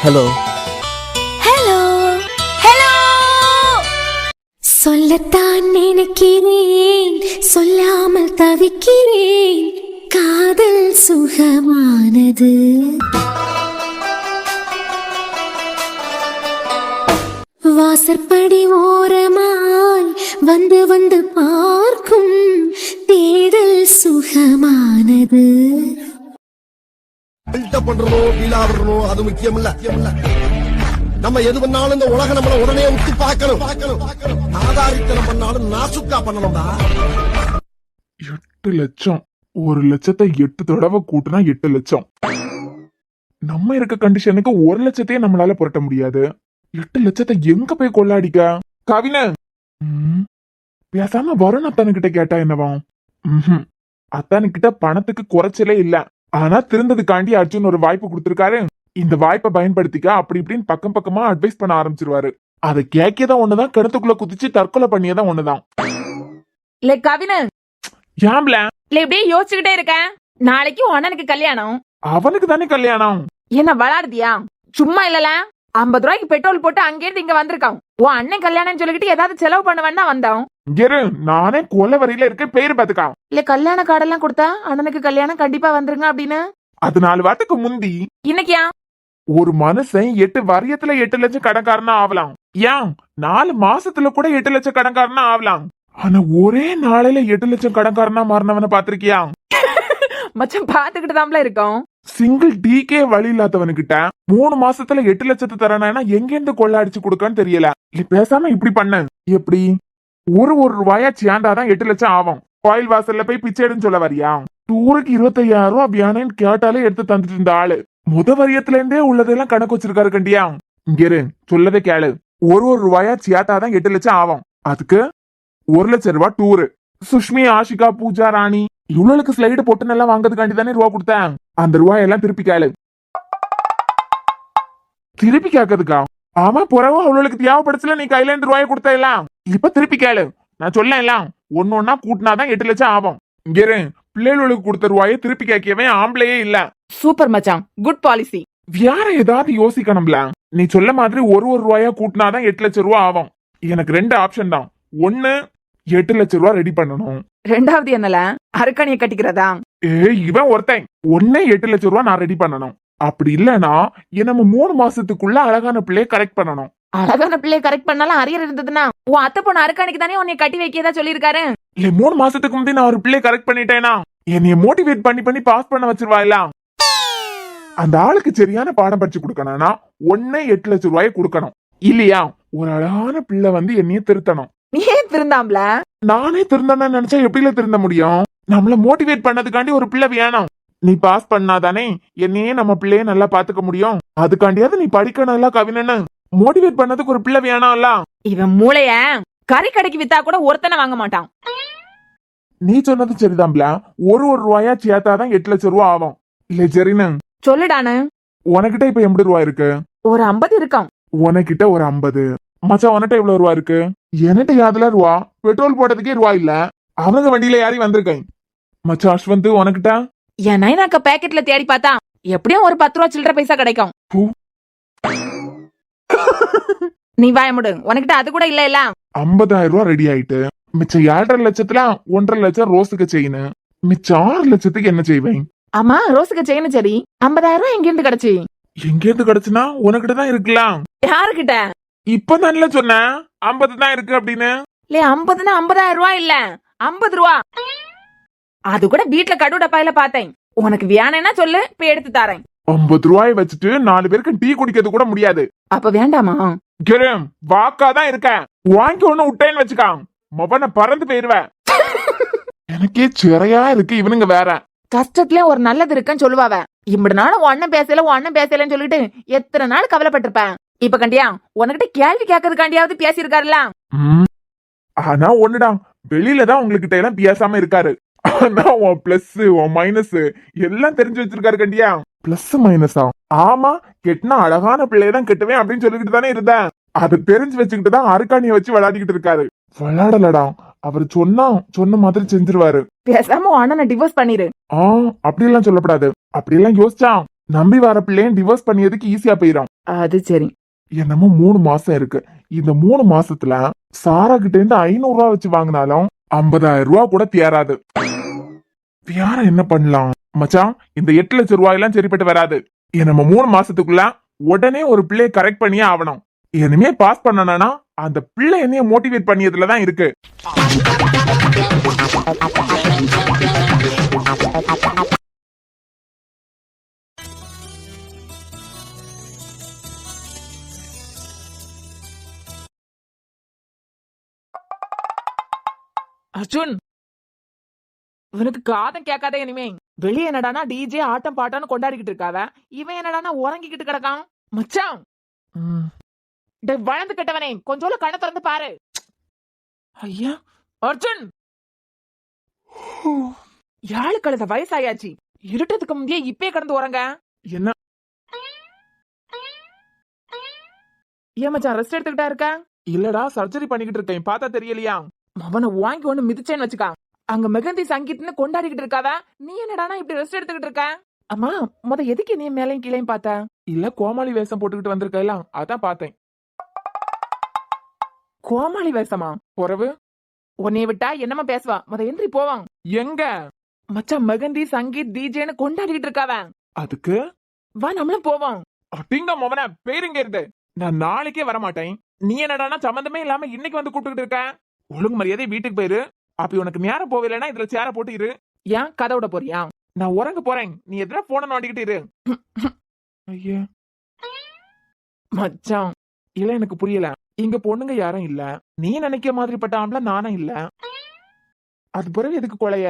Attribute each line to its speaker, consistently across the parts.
Speaker 1: Hello
Speaker 2: hello hello. சொல்லத்தான் நினைக்கிறேன், சொல்லாமல் தவிக்கிறேன். காதல் சுகமானது. வாசற்படி ஓரமாய் வந்து வந்து பார்க்கும் தேடல் சுகமானது.
Speaker 3: பில்டப் பண்றணும், ஃபீல் ஆவறணும், அது முக்கியம் இல்ல. நம்ம எது பண்ணாலும் இந்த உலகம் நம்மள உடனே உத்து பார்க்கணும். ஆதாரித்தனம் பண்ணாலும் நாசுக்கா பண்ணணும்டா.
Speaker 4: 8 லட்சம். 1 லட்சத்தை 8 தடவை கூட்டினா 8 லட்சம். நம்ம இருக்க கண்டிஷனுக்கு 1 லட்சத்தையே நம்மளால புரட்ட முடியாது. 8 லட்சத்தை எங்க போய் கொள்ளாடிக்க? கவின பேசாம வருண் அத்தானுக்கிட்ட கேட்டா என்னவாம்? அத்தானுக்கிட்ட பணத்துக்கு குறைச்சலே இல்ல. ஆனா திருந்ததுக்காண்டி அர்ஜுன் ஒரு வாய்ப்பு கொடுத்திருக்காரு. இந்த வாய்ப்பை பயன்படுத்திக்க அப்படி இப்படின்னு பக்கம் பக்கமா அட்வைஸ் பண்ண ஆரம்பிச்சிருவாரு. அதை கேட்கதான் ஒண்ணுதான், கிணத்துக்குள்ள குதிச்சு தற்கொலை பண்ணியதான் ஒண்ணுதான்.
Speaker 5: இல்ல கவினு,
Speaker 4: ஏம்ல
Speaker 5: இல்ல இப்படியே யோசிச்சுக்கிட்டே இருக்கேன். நாளைக்கு அண்ணனுக்கு கல்யாணம்.
Speaker 4: அவனுக்கு தானே கல்யாணம்.
Speaker 5: என்ன விளாடுதியா? சும்மா இல்லல, 50 ரூபாய்க்கு பெட்ரோல் போட்டு அங்கேருந்து இங்க வந்திருக்கான். உன் அண்ணன் கல்யாணம் சொல்லிக்கிட்டு ஏதாவது செலவு பண்ணுவேன்னா வந்தோம்.
Speaker 4: இரு, நானே கொலை வரியில இருக்க பேரு பாத்துக்கா.
Speaker 5: இல்ல கல்யாண கார்டெல்லாம் கொடுத்தா அண்ணனுக்கு கல்யாணம் கண்டிப்பா வந்துருங்க அப்படின்னு.
Speaker 4: அது 4 வாரத்துக்கு முந்தி.
Speaker 5: இன்னைக்கியா
Speaker 4: ஒரு மனுஷன் 8 வரியத்துல 8 லட்சம் கடன்காரனா ஆகலாம். ஏன் 4 மாசத்துல கூட 8 லட்சம் கடன்காரனா ஆகலாம். ஆனா ஒரே நாளையில 8 லட்சம் கடன்காரனா மாறினவன பாத்திருக்கியா?
Speaker 5: மச்சம் பாத்துக்கிட்டு தான்ல இருக்கோம்.
Speaker 4: சிங்கிள் டீக்கே வழி இல்லாதவனுக்கிட்ட 3 மாசத்துல 8 லட்சத்தை தரானா எங்க இருந்து கொள்ளாடிச்சு கொடுக்கான்னு தெரியல. இல்ல பேசாம இப்படி பண்ண எப்படி? ஒரு ரூபாயா சேர்ந்தாதான் 8 லட்சம் ஆகும். கோயில் வாசல்ல போய் பிச்சை எடுன்னு சொல்ல வரியா? டூருக்கு 25,000 ரூபாய் வியானேன்னு கேட்டாலே எடுத்து தந்துட்டு இருந்த ஆளு வரியத்துல இருந்தே உள்ளதெல்லாம் கணக்கு வச்சிருக்காரு கண்டியா? இங்க சொல்லதே கேளு. ஒரு ரூபாயா சேர்த்தாதான் 8 லட்சம் ஆகும். அதுக்கு 1 லட்சம் ரூபாய் டூரு. சுஷ்மி, ஆஷிகா, பூஜா, ராணி இவளுக்கு ஸ்லைடு பொட்டு நல்லா வாங்கறதுக்காண்டி தானே ரூபா கொடுத்தேன். அந்த ரூபாயெல்லாம் திருப்பி கேளு. திருப்பி கேட்கறதுக்கா? ஆமா, பிறகு அவளுக்கு தேவைப்படுச்சல நீ கையில இருந்து ரூபாய் கொடுத்தலாம். இப்ப திருப்பி கேளு. நான் சொல்லலாம், ஒன்னொன்னா கூட்டினாதான் 8 லட்சம் ஆகும். இங்க பிள்ளைகளுக்கு கொடுத்த ரூபாயை திருப்பி கேட்கவே ஆம்பளையே இல்ல.
Speaker 5: சூப்பர் மச்சான், குட் பாலிசி.
Speaker 4: வேற ஏதாவது யோசிக்கணும்ல. நீ சொல்ல மாதிரி ஒரு ரூபாயா கூட்டினாதான் 8 லட்சம் ரூபாய் ஆகும். எனக்கு 2 ஆப்ஷன் தான். ஒண்ணு 8 லட்சம் ரூபாய் ரெடி பண்ணணும்.
Speaker 5: ரெண்டாவது என்னல, அருக்கணியை கட்டிக்கிறதா?
Speaker 4: இவன் ஒருத்தன். ஒன்னே 8 லட்சம் ரூபாய் நான் ரெடி பண்ணணும். அப்படி இல்லனா நம்ம 3 மாசத்துக்குள்ள அழகான பிள்ளைய கரெக்ட் பண்ணணும்.
Speaker 5: அழகான பிள்ளைய கரெக்ட் பண்ணாலும் அரியர் இருந்ததுன்னா உன் அத்தை பொண்ணு அருக்கணிக்கு தானே உன்னை கட்டி வைக்கதா சொல்லிருக்காரு.
Speaker 4: இல்ல 3 மாசத்துக்கு முந்தைய நான் ஒரு பிள்ளைய கரெக்ட் பண்ணிட்டேனா என்னைய மோட்டிவேட் பண்ணி பாஸ் பண்ண வச்சிருவாயில. அந்த ஆளுக்கு சரியான பாடம் படிச்சு கொடுக்கணும்னா ஒன்னே 8 லட்சம் ரூபாயை கொடுக்கணும். இல்லையா ஒரு அழகான பிள்ளை என்னைய திருத்தணும்.
Speaker 5: நீ ஏன் திருந்தாம்ல?
Speaker 4: நானே திருந்தன்னு நினைச்சா எப்படில திருந்த முடியும்? நம்மள மோட்டிவேட் பண்ணதுக்காண்டி ஒரு பிள்ளை வேணும். நீ பாஸ் பண்ணாதானே என்னையே நம்ம பிள்ளைய நல்லா பாத்துக்க முடியும். அதுக்காண்டியாவது நீ படிக்கணும்ல கவினன்னு மோட்டிவேட் பண்ணதுக்கு ஒரு பிள்ளை வேணாம்ல.
Speaker 5: இவன் மூளைய கறி கடைக்கு வித்தா கூட ஒருத்தனை வாங்க மாட்டான்.
Speaker 4: நீ சொன்னது சரிதான்ல. ஒரு ரூபாயா சேர்த்தாதான் 8 லட்சம் ரூபாய் ஆகும். இல்ல சரின்னு
Speaker 5: சொல்லுடானு.
Speaker 4: உனக்கிட்ட இப்ப 80 ரூபாய் இருக்கு.
Speaker 5: ஒரு 50 இருக்கான்.
Speaker 4: உனக்கிட்ட ஒரு 50. மச்சான் உனட்ட எவ்வளவு ரூபா இருக்கு? என்கிட்ட யாதுல ரூபா? பெட்ரோல் போட்டதுக்கே ரூபா இல்ல. அவங்க வண்டியில யாரி வந்திருக்கேன். மச்சான் அஸ்வந்த் உனக்கிட்ட?
Speaker 5: என் நைனாக்க பேக்கெட்ல தேடி பார்த்தா எப்படியும் ஒரு 10 ரூபா சில்லற பைசா கிடைக்கும். நீ வாயமுடு, உனக்கிட்ட அது கூட இல்ல இல்ல.
Speaker 4: 50,000 ரூபாய் ரெடி ஆயிட்டு மிச்சம் 7.5 லட்சத்துல 1.5 லட்சம் ரோஸுக்கு செய்யு. மிச்சம் 6 லட்சத்துக்கு என்ன செய்வேன்?
Speaker 5: ஆமா, ரோஸுக்கு செய்யணும். சரி, 50,000 ரூபாய் எங்க இருந்து கிடைச்சி?
Speaker 4: எங்க இருந்து கிடைச்சுனா உனக்கிட்ட தான் இருக்கலாம்.
Speaker 5: யாருக்கிட்ட?
Speaker 4: இப்ப தான்ல சொன்னேன் 50 தான் இருக்கு அப்படின்னு.
Speaker 5: இல்ல 50னா 50,000 ரூபாய் இல்ல, 50 ரூபா. அது கூட வீட்டுல கடு டப்பாயில பார்த்தேன். உனக்கு வேணேன்னா சொல்லு, போய் எடுத்து தரேன்.
Speaker 4: 50 ரூபாய் வச்சுட்டு 4 பேருக்கு டீ குடிக்கிறது கூட முடியாது.
Speaker 5: அப்ப வேண்டாமா?
Speaker 4: வாக்காதான் இருக்கேன். வாங்கி ஒண்ணு விட்டேன்னு வச்சுக்கான் மொபன பறந்து போயிருவேன். எனக்கே சிறையா இருக்கு. இவனுங்க வேற
Speaker 5: கஷ்டத்துல ஒரு நல்லது இருக்குன்னு சொல்லுவாவ. இப்படி நாளும் உன் அண்ணன் பேசலன்னு சொல்லிட்டு எத்தனை நாள் கவலைப்பட்டிருப்பேன். இப்ப கண்டியா உனக்கிட்ட கேள்வி கேட்கறதுக்காண்டியாவது பேசியிருக்காருல.
Speaker 4: ஆனா ஒண்ணுடா, வெளியில தான் உங்ககிட்ட எல்லாம் பேசாம இருக்காரு. ஆனா உன் பிளஸ் உன் மைனஸ் எல்லாம் தெரிஞ்சு வச்சிருக்காரு கண்டியா. பிளஸ் மைனஸா? ஆமா, கெட்டினா அழகான பிள்ளையதான் கெட்டுவேன் அப்படின்னு சொல்லிக்கிட்டு தானே இருந்தேன். அதை தெரிஞ்சு வச்சுக்கிட்டு தான் அருக்காணிய வச்சு விளையாடிக்கிட்டு இருக்காரு. விளையாடலடா, அவர் சொன்ன மாதிரி செஞ்சிருவாரு.
Speaker 5: பேசாம அண்ணனை டிவோர்ஸ் பண்ணிரு.
Speaker 4: அப்படி எல்லாம் சொல்லப்படாது. அப்படி எல்லாம் யோசிச்சா நம்பி வர பிள்ளையும் டிவோர்ஸ் பண்ணியதுக்கு ஈஸியா போயிடும்.
Speaker 5: அது சரி.
Speaker 4: என்னமோ 3 மாசம் இருக்கு. இந்த 3 மாசத்துல சாரா கிட்ட இருந்து 500 ரூபா வச்சு வாங்கினாலும் 50,000 ரூபா கூட தேராது. வேற என்ன பண்ணலாம் மச்சான்? இந்த 8 லட்சம் ரூபாயெல்லாம் சரிப்பட்டு வராது. நம்ம 3 மாசத்துக்குள்ள உடனே ஒரு பிள்ளைய கரெக்ட் பண்ணியே ஆகணும். இனிமே பாஸ் பண்ணனா அந்த பிள்ளை என்னைய மோட்டிவேட் பண்ணியதுலதான் இருக்கு.
Speaker 5: அர்ஜுன், இவனுக்கு காதம் கேட்காதே இனிமே. வெளியே என்னடானா டிஜே ஆட்டம் பாட்டான்னு கொண்டாடிக்கிட்டு இருக்காவ, இவன் என்னடானா உறங்கிக்கிட்டு கிடக்கான். மச்சான், வளர்ந்து கட்டவனே, கொஞ்சோல கண்ணை திறந்து பாரு. ஐயா அர்ஜுன், யாழு கழுத வயசாயாச்சு. இருட்டதுக்கு முந்தைய இப்பே கடந்து உறங்க.
Speaker 4: என்ன
Speaker 5: ஏன் மச்சான் ரெஸ்ட் எடுத்துக்கிட்டா இருக்க?
Speaker 4: இல்லடா, சர்ஜரி பண்ணிக்கிட்டு இருக்கேன், பார்த்தா தெரியலையா?
Speaker 5: அவனை வாங்கி ஒண்ணு மிதிச்சேன்னு வச்சுக்கா. அங்க மெகந்தி சங்கீத்னு கொண்டாடிக்கிட்டு இருக்காவ, நீ என்னடானா இப்படி ரெஸ்ட் எடுத்துக்கிட்டு இருக்க? அம்மா, எதுக்கு நீ மேலையும் கீழையும் பார்த்த?
Speaker 4: இல்ல, கோமாளி வேஷம் போட்டுக்கிட்டு வந்திருக்கல, அதான் பார்த்தேன்.
Speaker 5: கோமாளி வேஷமா?
Speaker 4: உறவு
Speaker 5: உன்னைய விட்டா என்னமா பேசுவா? எந்திரி போவான்.
Speaker 4: எங்க
Speaker 5: மச்சான் மெகந்தி சங்கீத் டிஜேன்னு கொண்டாடிக்கிட்டு இருக்காவ.
Speaker 4: அதுக்கு
Speaker 5: வா நம்மளும் போவோம்.
Speaker 4: அப்படிங்க மவன பேருங்க இருந்து. நான் நாளைக்கே வர மாட்டேன். நீ என்னடானா சம்பந்தமே இல்லாம இன்னைக்கு வந்து கூப்பிட்டுக்கிட்டு இருக்க. ஒழுங்கு மரியாதை வீட்டுக்கு போயிரு. அப்படி உனக்கு நேரம் போகலன்னா இதுல சேர போட்டு இரு.
Speaker 5: ஏன் கதை விட போறியா?
Speaker 4: நான் உறங்க போறேன், நீ எதுனா போன நோண்டிக்கிட்டு இரு. ஐயா மச்சான், இல்ல எனக்கு புரியல. இங்க பொண்ணுங்க யாரும் இல்ல. நீ நினைக்கிற மாதிரிப்பட்ட ஆம்பளை நானும் இல்ல. அது பிறகு எதுக்கு கொலைய?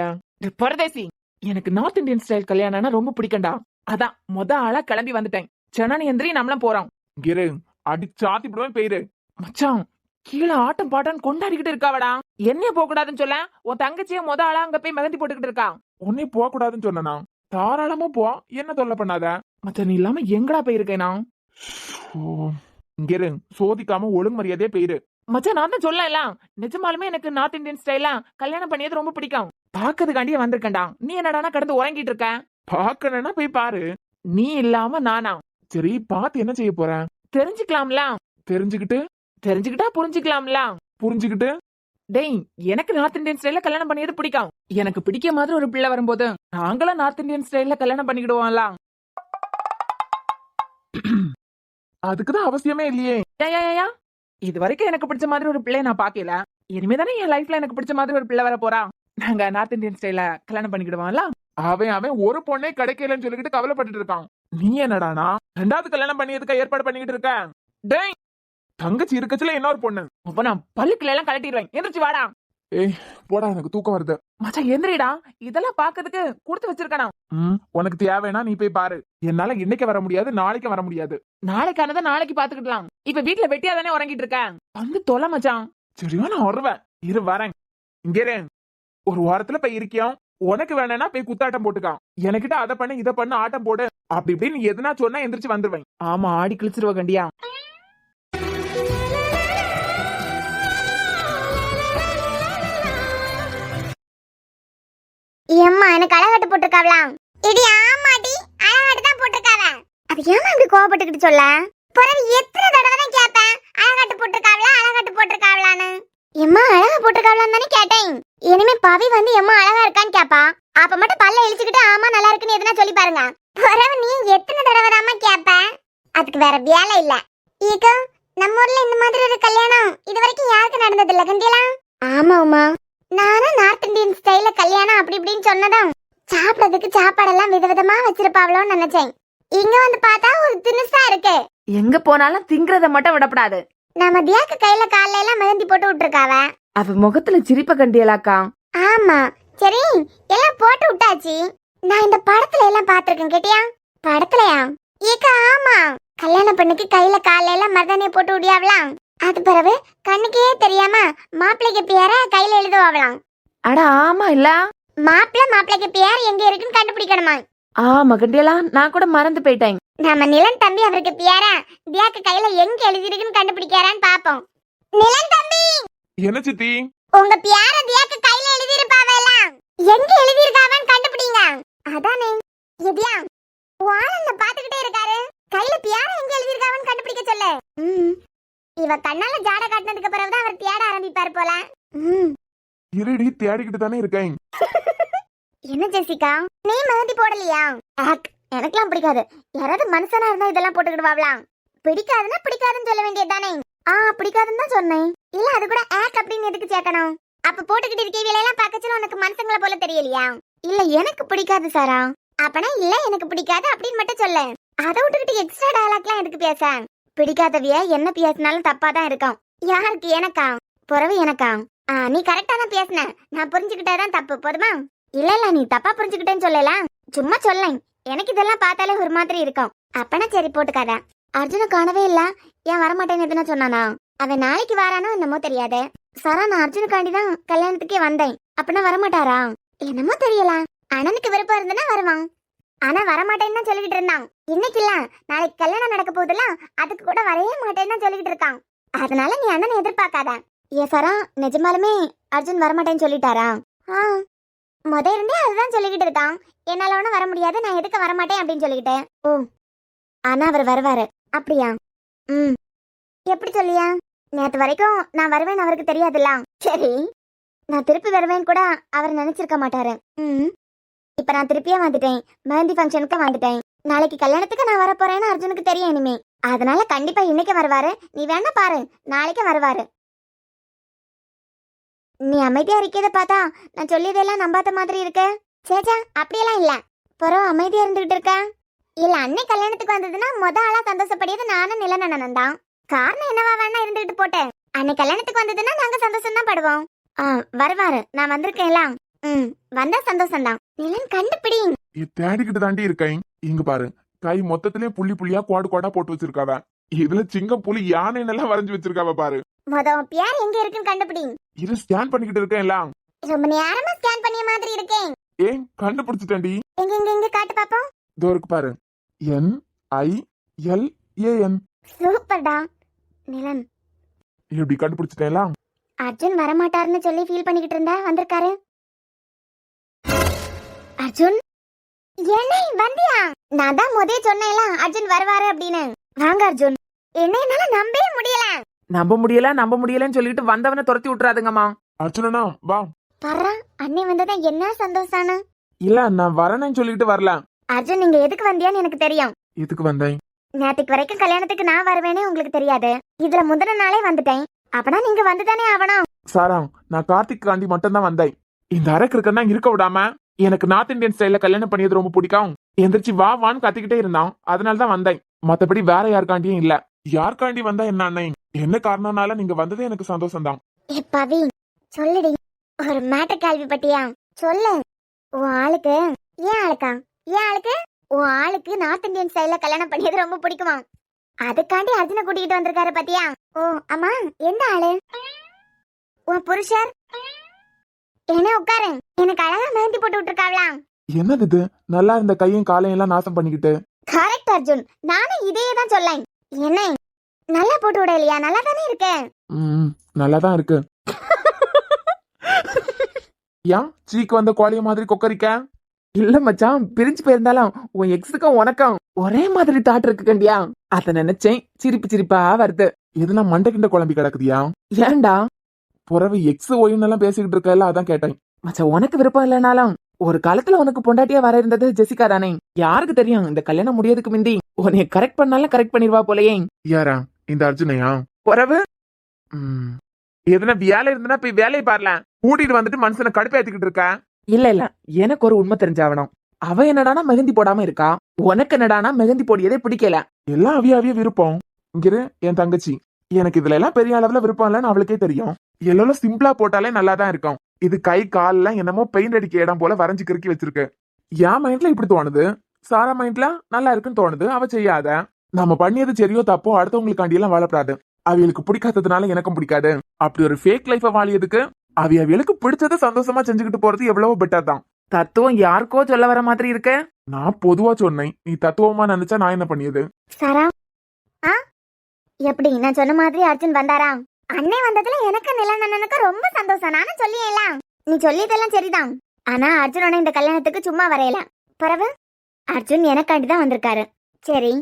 Speaker 5: பரதேசி, எனக்கு நார்த் இந்தியன் ஸ்டைல் கல்யாணம்னா ரொம்ப பிடிக்கண்டா. அதான் ஆளா கிளம்பி வந்துட்டேன். சனானி எந்திரி, நம்மளும் போறோம்.
Speaker 4: கிரு அடி சாத்தி விடுவேன் போயிரு.
Speaker 5: மச்சான், கீழே ஆட்டம் பாட்டம் கொண்டாடிக்கிட்டு இருக்காவடா. என்னைய போக கூடாதுன்னு சொல்ல, உன் தங்கச்சிய ஆளா அங்க போய் மெகந்தி போட்டுக்கிட்டு இருக்கா.
Speaker 4: உன்னை போக கூடாதுன்னு சொன்னா தாராளமா போ, என்ன தொல்லை பண்ணாத.
Speaker 5: மச்சான், நீ இல்லாம எங்கடா போயிருக்கேனா?
Speaker 4: இரு, சோதிக்காம ஒழுங்கு மரியாதையே போயிரு.
Speaker 5: மச்சான், நான் தான் சொல்லல, நிஜமாலுமே எனக்கு நார்த் இந்தியன் ஸ்டைலா கல்யாணம் பண்ணியது ரொம்ப பிடிக்கும். பாக்கிறதுக்காண்டியே வந்திருக்கேன்டா. நீ என்னடானா கடந்து உறங்கிட்டு இருக்க?
Speaker 4: பாக்கணும்னா போய் பாரு.
Speaker 5: நீ இல்லாம நானா?
Speaker 4: சரி, பார்த்து என்ன செய்ய போற?
Speaker 5: தெரிஞ்சுக்கலாம்ல. தெரிஞ்சுக்கிட்டா புரிஞ்சுக்கலாம்ல.
Speaker 4: புரிஞ்சுக்கிட்டு
Speaker 5: டேய், எனக்கு நார்த் இந்தியன் ஸ்டைல்ல கல்யாணம் பண்ணியது பிடிக்கும். எனக்கு பிடிக்க மாதிரி ஒரு பிள்ளை வரும்போது நாங்களும் நார்த் இந்தியன் ஸ்டைல்ல கல்யாணம் பண்ணிக்கிடுவோம்ல.
Speaker 4: அதுக்குதான் அவசியமே இல்லையே.
Speaker 5: இது வரைக்கும் எனக்கு பிடிச்ச மாதிரி ஒரு பிள்ளைய நான் பாக்கல. இனிமேதானே என் லைஃப்ல எனக்கு பிடிச்ச மாதிரி ஒரு பிள்ளை வர போறா. நாங்க நார்த் இந்தியன் ஸ்டைல்ல கல்யாணம் பண்ணிக்கிடுவோம்ல.
Speaker 4: அவன் ஒரு பொண்ணே கிடைக்கலன்னு சொல்லிக்கிட்டு கவலைப்பட்டு இருக்கான். நீ என்னடானா 2வது கல்யாணம் பண்ணியதுக்கு ஏற்பாடு பண்ணிக்கிட்டு இருக்க? டேய், தங்கச்சி இருக்கச்சுல இன்னொரு பொண்ணு.
Speaker 5: அப்ப நான் பல்லுக்குள்ள எல்லாம் கலட்டிடுவேன். எந்திரிச்சு வாடா.
Speaker 4: ஏய் போடா, எனக்கு தூக்கம் வருது.
Speaker 5: மச்சான் எந்திரிடா, இதெல்லாம் பாக்கிறதுக்கு கொடுத்து வச்சிருக்கானா?
Speaker 4: உனக்கு தேவைன்னா நீ போய் பாரு. என்னால இன்னைக்கு வர முடியாது, நாளைக்கு வர முடியாது.
Speaker 5: நாளைக்கானதை நாளைக்கு பாத்துக்கிடலாம். இப்ப வீட்டுல வெட்டியா தானே உறங்கிட்டு இருக்க. வந்து தொலை மச்சான்.
Speaker 4: சரியா, நான் வருவேன். இரு வரேன். இங்கே ஒரு வாரத்துல போய் இருக்கியோம். உனக்கு வேணும்னா போய் குத்தாட்டம் போட்டுக்கான். எனக்கிட்ட அதை பண்ணு இதை பண்ணு ஆட்டம் போடு அப்படி இப்படி நீ எதுனா சொன்னா எந்திரிச்சு வந்துருவேன்.
Speaker 5: ஆமா, ஆடி கிழிச்சிருவ கண்டியா.
Speaker 1: ஏம்மா, எனக்கு அழகாட்டு போட்டிருக்காவலாம். இடி ஆமாடி, அழகாட்டு தான் போட்டிருக்காவ. அது ஏமா இப்படி கோவப்பட்டுக்கிட்டு சொல்ல? பிறகு எத்தனை தடவை தான் கேட்பேன், அழகாட்டு போட்டிருக்காவலான்னு. எம்மா அழகா போட்டிருக்காவலான்னு தானே கேட்டேன். இனிமே பவி வந்து எம்மா அழகா இருக்கான்னு கேப்பா. அப்ப மட்டும் பல்ல இழிச்சுக்கிட்டு ஆமா நல்லா இருக்குன்னு எதுனா சொல்லி பாருங்க. பிறகு நீ எத்தனை தடவை தாமா கேட்ப? அதுக்கு வேற வேலை இல்ல. ஈகோ, நம்ம ஊர்ல இந்த மாதிரி ஒரு கல்யாணம் இது வரைக்கும் யாருக்கு நடந்தது இல்ல கண்டியலா? ஆமா உமா, நானும் நார்த் இந்தியன் ஸ்டைல கல்யாணம் அப்படி இப்படின்னு சொன்னதும் சாப்பிடறதுக்கு சாப்பாடெல்லாம் விதவிதமா வச்சிருப்பாவளோன்னு நினைச்சேன். இங்க வந்து பார்த்தா ஒரு தினுசா இருக்கு.
Speaker 5: எங்க போனாலும் திங்கறத மட்டும் விடப்படாது.
Speaker 1: நம்ம தியாக்கு கையில கால்ல எல்லாம் மெஹந்தி போட்டு விட்டுருக்காவ.
Speaker 5: அவ முகத்துல சிரிப்ப கண்டியலாக்கா?
Speaker 1: ஆமா, சரி எல்லாம் போட்டு விட்டாச்சு. நான் இந்த படத்துல எல்லாம் பாத்திருக்கேன் கேட்டியா? படத்துலயா? ஏக்கா ஆமா, கல்யாண பெண்ணுக்கு கையில கால்ல எல்லாம் மருதாணியை போட்டு விடியாவலாம். அது பிறகு கண்ணுக்கே தெரியாம மாப்பிள்ளைக்கு பேரை கையில எழுதுவாங்களாம்.
Speaker 5: அட ஆமா இல்ல,
Speaker 1: மாப்பிள்ளைக்கு பேர் எங்க இருக்குன்னு கண்டுபிடிக்கணுமா?
Speaker 5: ஆமா கண்டியலா, நான் கூட மறந்து போயிட்டேன்.
Speaker 1: நம்ம நிலன் தம்பி அவருக்கு பேர தியாக்கு கையில எங்க எழுதி இருக்குன்னு கண்டுபிடிக்கிறான்னு பாப்போம். நிலன் தம்பி,
Speaker 4: என்ன சித்தி?
Speaker 1: உங்க பேர தியாக்கு கையில எழுதி இருப்பாவலாம், எங்க எழுதி இருக்காவன்னு கண்டுபிடிங்க. அதானே எதியா, வாழல பாத்துக்கிட்டே இருக்காரு. கையில பியார எங்க எழுதிருக்காவன்னு கண்டுபிடிக்க சொல்லு. இவ கண்ணால ஜாட காட்டினதுக்கு பிறகுதான் அவர் தேட ஆரம்பிப்பாரு போல.
Speaker 4: இருடி தேடிக்கிட்டு தானே இருக்கேன்.
Speaker 1: என்ன ஜெசிகா, நீ மெஹந்தி போடலையா? எனக்கெல்லாம் பிடிக்காது. யாராவது மனுஷனா இருந்தா இதெல்லாம் போட்டுக்கிடுவாங்களாம். பிடிக்காதுன்னா பிடிக்காதுன்னு சொல்ல வேண்டியதுதானே. பிடிக்காதுன்னு தான் சொன்னேன். இல்ல அது கூட அப்படின்னு எதுக்கு சேர்க்கணும்? அப்ப போட்டுக்கிட்டு இருக்க வேலையெல்லாம் பார்க்கச்சுல உனக்கு மனுஷங்களை போல தெரியலையா? இல்ல எனக்கு பிடிக்காது சாரா. அப்பனா இல்ல எனக்கு பிடிக்காது அப்படின்னு மட்டும் சொல்லு. அதை விட்டுக்கிட்டு எக்ஸ்ட்ரா டயலாக்லாம் எதுக்கு பேச? பிடிக்காதவிய என்ன பேசினாலும் தப்பா தான் இருக்கும். யாருக்கு? எனக்கா? புறவு எனக்கா? நீ கரெக்டா தான் பேசின. நான் புரிஞ்சுக்கிட்டதான் தப்பு. போதுமா? இல்ல நீ தப்பா புரிஞ்சுக்கிட்டேன்னு சொல்லலாம். சும்மா சொல்லேன். எனக்கு இதெல்லாம் பார்த்தாலே ஒரு மாதிரி இருக்கும். அப்பனா சரி போட்டுக்காத. அர்ஜுன காணவே இல்ல. ஏன் வரமாட்டேன்னு எதுனா சொன்னானா? அவன் நாளைக்கு வாரானோ என்னமோ தெரியாது. சாரா, நான் அர்ஜுனுக்காண்டிதான் கல்யாணத்துக்கே வந்தேன். அப்படின்னா வரமாட்டாரா? என்னமோ தெரியல. அண்ணனுக்கு விருப்பம் இருந்தனா வருவான். ஆனா வரமாட்டேன்னு தான் சொல்லிக்கிட்டு இருந்தான். இன்னைக்கு இல்ல, நாளைக்கு கல்யாணம் நடக்க போகுதுல, அதுக்கு கூட வரவே மாட்டேன்னு தான் சொல்லிக்கிட்டு இருக்கான். அதனால நீ அண்ணனை எதிர்பார்க்காத. ஏ சாரா, நிஜமாலுமே அர்ஜுன் வரமாட்டேன்னு சொல்லிட்டாரா? முத இருந்தே அதுதான் சொல்லிக்கிட்டு இருக்கான். என்னால ஒன்னும் வர முடியாது, நான் எதுக்கு வரமாட்டேன் அப்படின்னு சொல்லிக்கிட்டேன். ஆனா அவர் வருவாரு. அப்படியா? எப்படி சொல்லியா? நேத்து வரைக்கும் நான் வருவேன் அவருக்கு தெரியாதுல்ல. சரி, நான் திருப்பி வருவேன் கூட அவர் நினைச்சிருக்க மாட்டாரு. இப்ப நான் திருப்பியே வந்துட்டேன். மெஹந்தி ஃபங்க்ஷனுக்கு வந்துட்டேன். நாளைக்கு கல்யாணத்துக்கு நான் வர போறேன்னு அர்ஜுனுக்கு தெரியும் இனிமே. அதனால கண்டிப்பா இன்னைக்கு வருவாரு. நீ வேணா பாரு, நாளைக்கு வருவாரு. நீ அமைதியா இருக்கிறத பார்த்தா நான் சொல்லியதெல்லாம் நம்பாத மாதிரி இருக்கு. சேச்சா, அப்படியெல்லாம் இல்ல. புறம் அமைதியா இருந்துகிட்டு இருக்க. இல்ல, அன்னை கல்யாணத்துக்கு வந்ததுன்னா முத ஆளா சந்தோஷப்படியது நானும் நிலநடனம் தான். காரணம் என்னவா வேணா இருந்துகிட்டு போட்டேன். அன்னை கல்யாணத்துக்கு வந்ததுன்னா நாங்க சந்தோஷம் தான் படுவோம். வருவாரு. நான் வந்திருக்கேன்ல. வந்தா சந்தோஷம் தான். நிலன் கண்டுபிடி.
Speaker 4: தேடிக்கிட்டு தாண்டி இருக்கேன். இங்க பாரு, கை மொத்தத்திலே புள்ளி புள்ளியா கோடு கோடா போட்டு வச்சிருக்காவ. இதுல சிங்கம் புலி யானை எல்லாம் வரைஞ்சு வச்சிருக்காவ பாரு.
Speaker 1: மொதல் பியார் எங்க இருக்குன்னு கண்டுபிடி.
Speaker 4: இது ஸ்கேன் பண்ணிக்கிட்டு இருக்கேன் எல்லாம்.
Speaker 1: ரொம்ப நேரமா ஸ்கேன் பண்ணிய மாதிரி இருக்கேன்.
Speaker 4: ஏன் கண்டுபிடிச்சிட்டேன்டி.
Speaker 1: எங்க எங்க எங்க காட்டு பாப்போம்.
Speaker 4: இதோ இருக்கு பாரு. NILAN.
Speaker 1: சூப்பர்டா நிலன்.
Speaker 4: எப்படி கண்டுபிடிச்சிட்டேன்ல.
Speaker 1: அர்ஜுன் வரமாட்டாருன்னு சொல்லி ஃபீல் பண்ணிக்கிட்டு இருந்தா வந்திருக்காரு. அர்ஜுன் என்னை வந்தியா? நான் தான் முதே சொன்னேன்ல அர்ஜுன் வருவாரு அப்படின்னு. வாங்க அர்ஜுன். என்ன என்னால நம்பவே முடியல.
Speaker 5: நம்ப முடியலன்னு சொல்லிட்டு வந்தவனை துரத்தி விட்டுறாதுங்கம்மா.
Speaker 4: அர்ஜுனனா வா.
Speaker 1: பர்றா, அண்ணே வந்ததா என்ன சந்தோஷானு.
Speaker 4: இல்ல, நான் வரேன்னு சொல்லிட்டு வரல.
Speaker 1: அர்ஜுன், நீங்க எதுக்கு வந்தியான்னு எனக்கு தெரியும்.
Speaker 4: எதுக்கு வந்தேன்?
Speaker 1: நேத்துக்கு வரைக்கும் கல்யாணத்துக்கு நான் வருவேனே உங்களுக்கு தெரியாது. இதுல முந்தின நாளே வந்துட்டேன். அப்பனா நீங்க வந்துதானே ஆகணும்.
Speaker 4: சாரா, நான் கார்த்திக் காண்டி மட்டும் தான் வந்தேன். இந்த அரக்கு இருக்கன்னா இருக்க விடாம எனக்கு நார்த் இந்தியன் ஸ்டைல கல்யாணம் பண்ணியது ரொம்ப பிடிக்கும். எந்திரிச்சு வா வான்னு கத்திக்கிட்டே இருந்தான். அதனாலதான் வந்தேன். மத்தபடி வேற யாருக்காண்டியும் இல்ல. யாருக்காண்டி வந்தா என்ன அண்ணே? என்ன காரணம்னால நீங்க வந்ததே எனக்கு சந்தோஷம் தான்.
Speaker 1: பவி சொல்லுடி, ஒரு மேட்டர் கேள்வி பட்டியா? சொல்லு. உன் ஆளுக்கு உன் ஆளுக்கு நார்த் இந்தியன் ஸ்டைல கல்யாணம் பண்ணியது ரொம்ப பிடிக்குமா? அதுக்காண்டி அர்ஜுனை கூட்டிகிட்டு வந்திருக்காரு பாத்தியா? அம்மா, எந்த ஆளு? உன் புருஷர். என்ன உட்காரு. எனக்கு அழகா மெஹந்தி போட்டு விட்டுருக்காங்களா?
Speaker 4: என்னது இது? நல்லா இருந்த கையும் காலையும் எல்லாம் நாசம் பண்ணிக்கிட்டு.
Speaker 1: கரெக்ட் அர்ஜுன், நானும் இதே தான் சொல்லேன். என்ன நல்லா போட்டு விட இல்லையா? நல்லா தானே இருக்கு.
Speaker 4: நல்லாதான் இருக்கு. ஏன் சீக்கு வந்த கோழிய மாதிரி கொக்கரிக்க?
Speaker 5: இல்ல மச்சான், பிரிஞ்சு போயிருந்தாலும் உன் எக்ஸுக்கும் உனக்கும் ஒரே மாதிரி தாட் இருக்கு கண்டியா. அத நினைச்சேன், சிரிப்பா வருது.
Speaker 4: எதுனா மண்டை கிண்ட குழம்பி கிடக்குதியா?
Speaker 5: ஏன்டா?
Speaker 4: புறவு எக்ஸ் ஒயின்னு எல்லாம் பேசிக்கிட்டு இருக்கல, அதான் கேட்டேன்.
Speaker 5: மச்சான், உனக்கு விருப்பம் இல்லைனாலும் ஒரு காலத்துல உனக்கு பொண்டாட்டியா வர இருந்தது ஜெசிகா தானே. யாருக்கு தெரியும், இந்த கல்யாணம் முடியறதுக்கு முந்தி உன்னைய கரெக்ட் பண்ணாலும் கரெக்ட் பண்ணிருவா போலயே.
Speaker 4: யாரா? இந்த அர்ஜுனையா?
Speaker 5: புறவு
Speaker 4: எதுனா வேலை இருந்தனா போய் வேலையை பாருல. கூட்டிட்டு வந்துட்டு மனுஷனை கடுப்பேத்திக்கிட்டு இருக்க.
Speaker 5: இல்ல எனக்கு ஒரு உண்மை தெரிஞ்சாவணும். அவ என்னடானா மெஹந்தி போடாம இருக்கா, உனக்கு என்னடானா மெஹந்தி போடியதே பிடிக்கல.
Speaker 4: எல்லாம் அவிய விருப்பம். இங்கிரு என் தங்கச்சி, எனக்கு இதுல எல்லாம் பெரிய அளவுல விருப்பம் இல்லன்னு அவளுக்கே தெரியும். எல்லாம் சிம்பிளா போட்டாலே நல்லா தான் இருக்கும். இது கை கால்ல என்னமோ பெயிண்ட் அடிக்க இடம் போல வரைஞ்சு கிறுக்கி வச்சிருக்கு. என் மைண்ட்ல இப்படி தோணுது. சாரா மைண்ட்ல நல்லா இருக்குன்னு தோணுது. அவ செய்யாத. நம்ம பண்ணியது சரியோ தப்போ அடுத்தவங்களுக்காண்டி எல்லாம் வாழப்படாது. அவியலுக்கு பிடிக்காததுனால எனக்கும் பிடிக்காது. அப்படி ஒரு ஃபேக் லைஃப வாழியதுக்கு அவியலுக்கு பிடிச்சத சந்தோஷமா செஞ்சுக்கிட்டு போறது எவ்வளவோ பெட்டர் தான்.
Speaker 5: தத்துவம் யாருக்கோ சொல்ல வர மாதிரி இருக்க.
Speaker 4: நான் பொதுவா சொன்னேன், நீ தத்துவமா நினைச்சா நான் என்ன பண்ணியது?
Speaker 1: சாரா, எப்படி நான் சொன்ன மாதிரி அர்ஜுன் வந்தாரா? அண்ணே வந்ததுல எனக்கு நிலநடனுக்கு ரொம்ப சந்தோஷம். நானும் சொல்லியேலாம். நீ சொல்லியதெல்லாம் சரிதான். ஆனா அர்ஜுனோட இந்த கல்யாணத்துக்கு சும்மா வரையல. பிறகு அர்ஜுன் எனக்காண்டி தான் வந்திருக்காரு. சரி,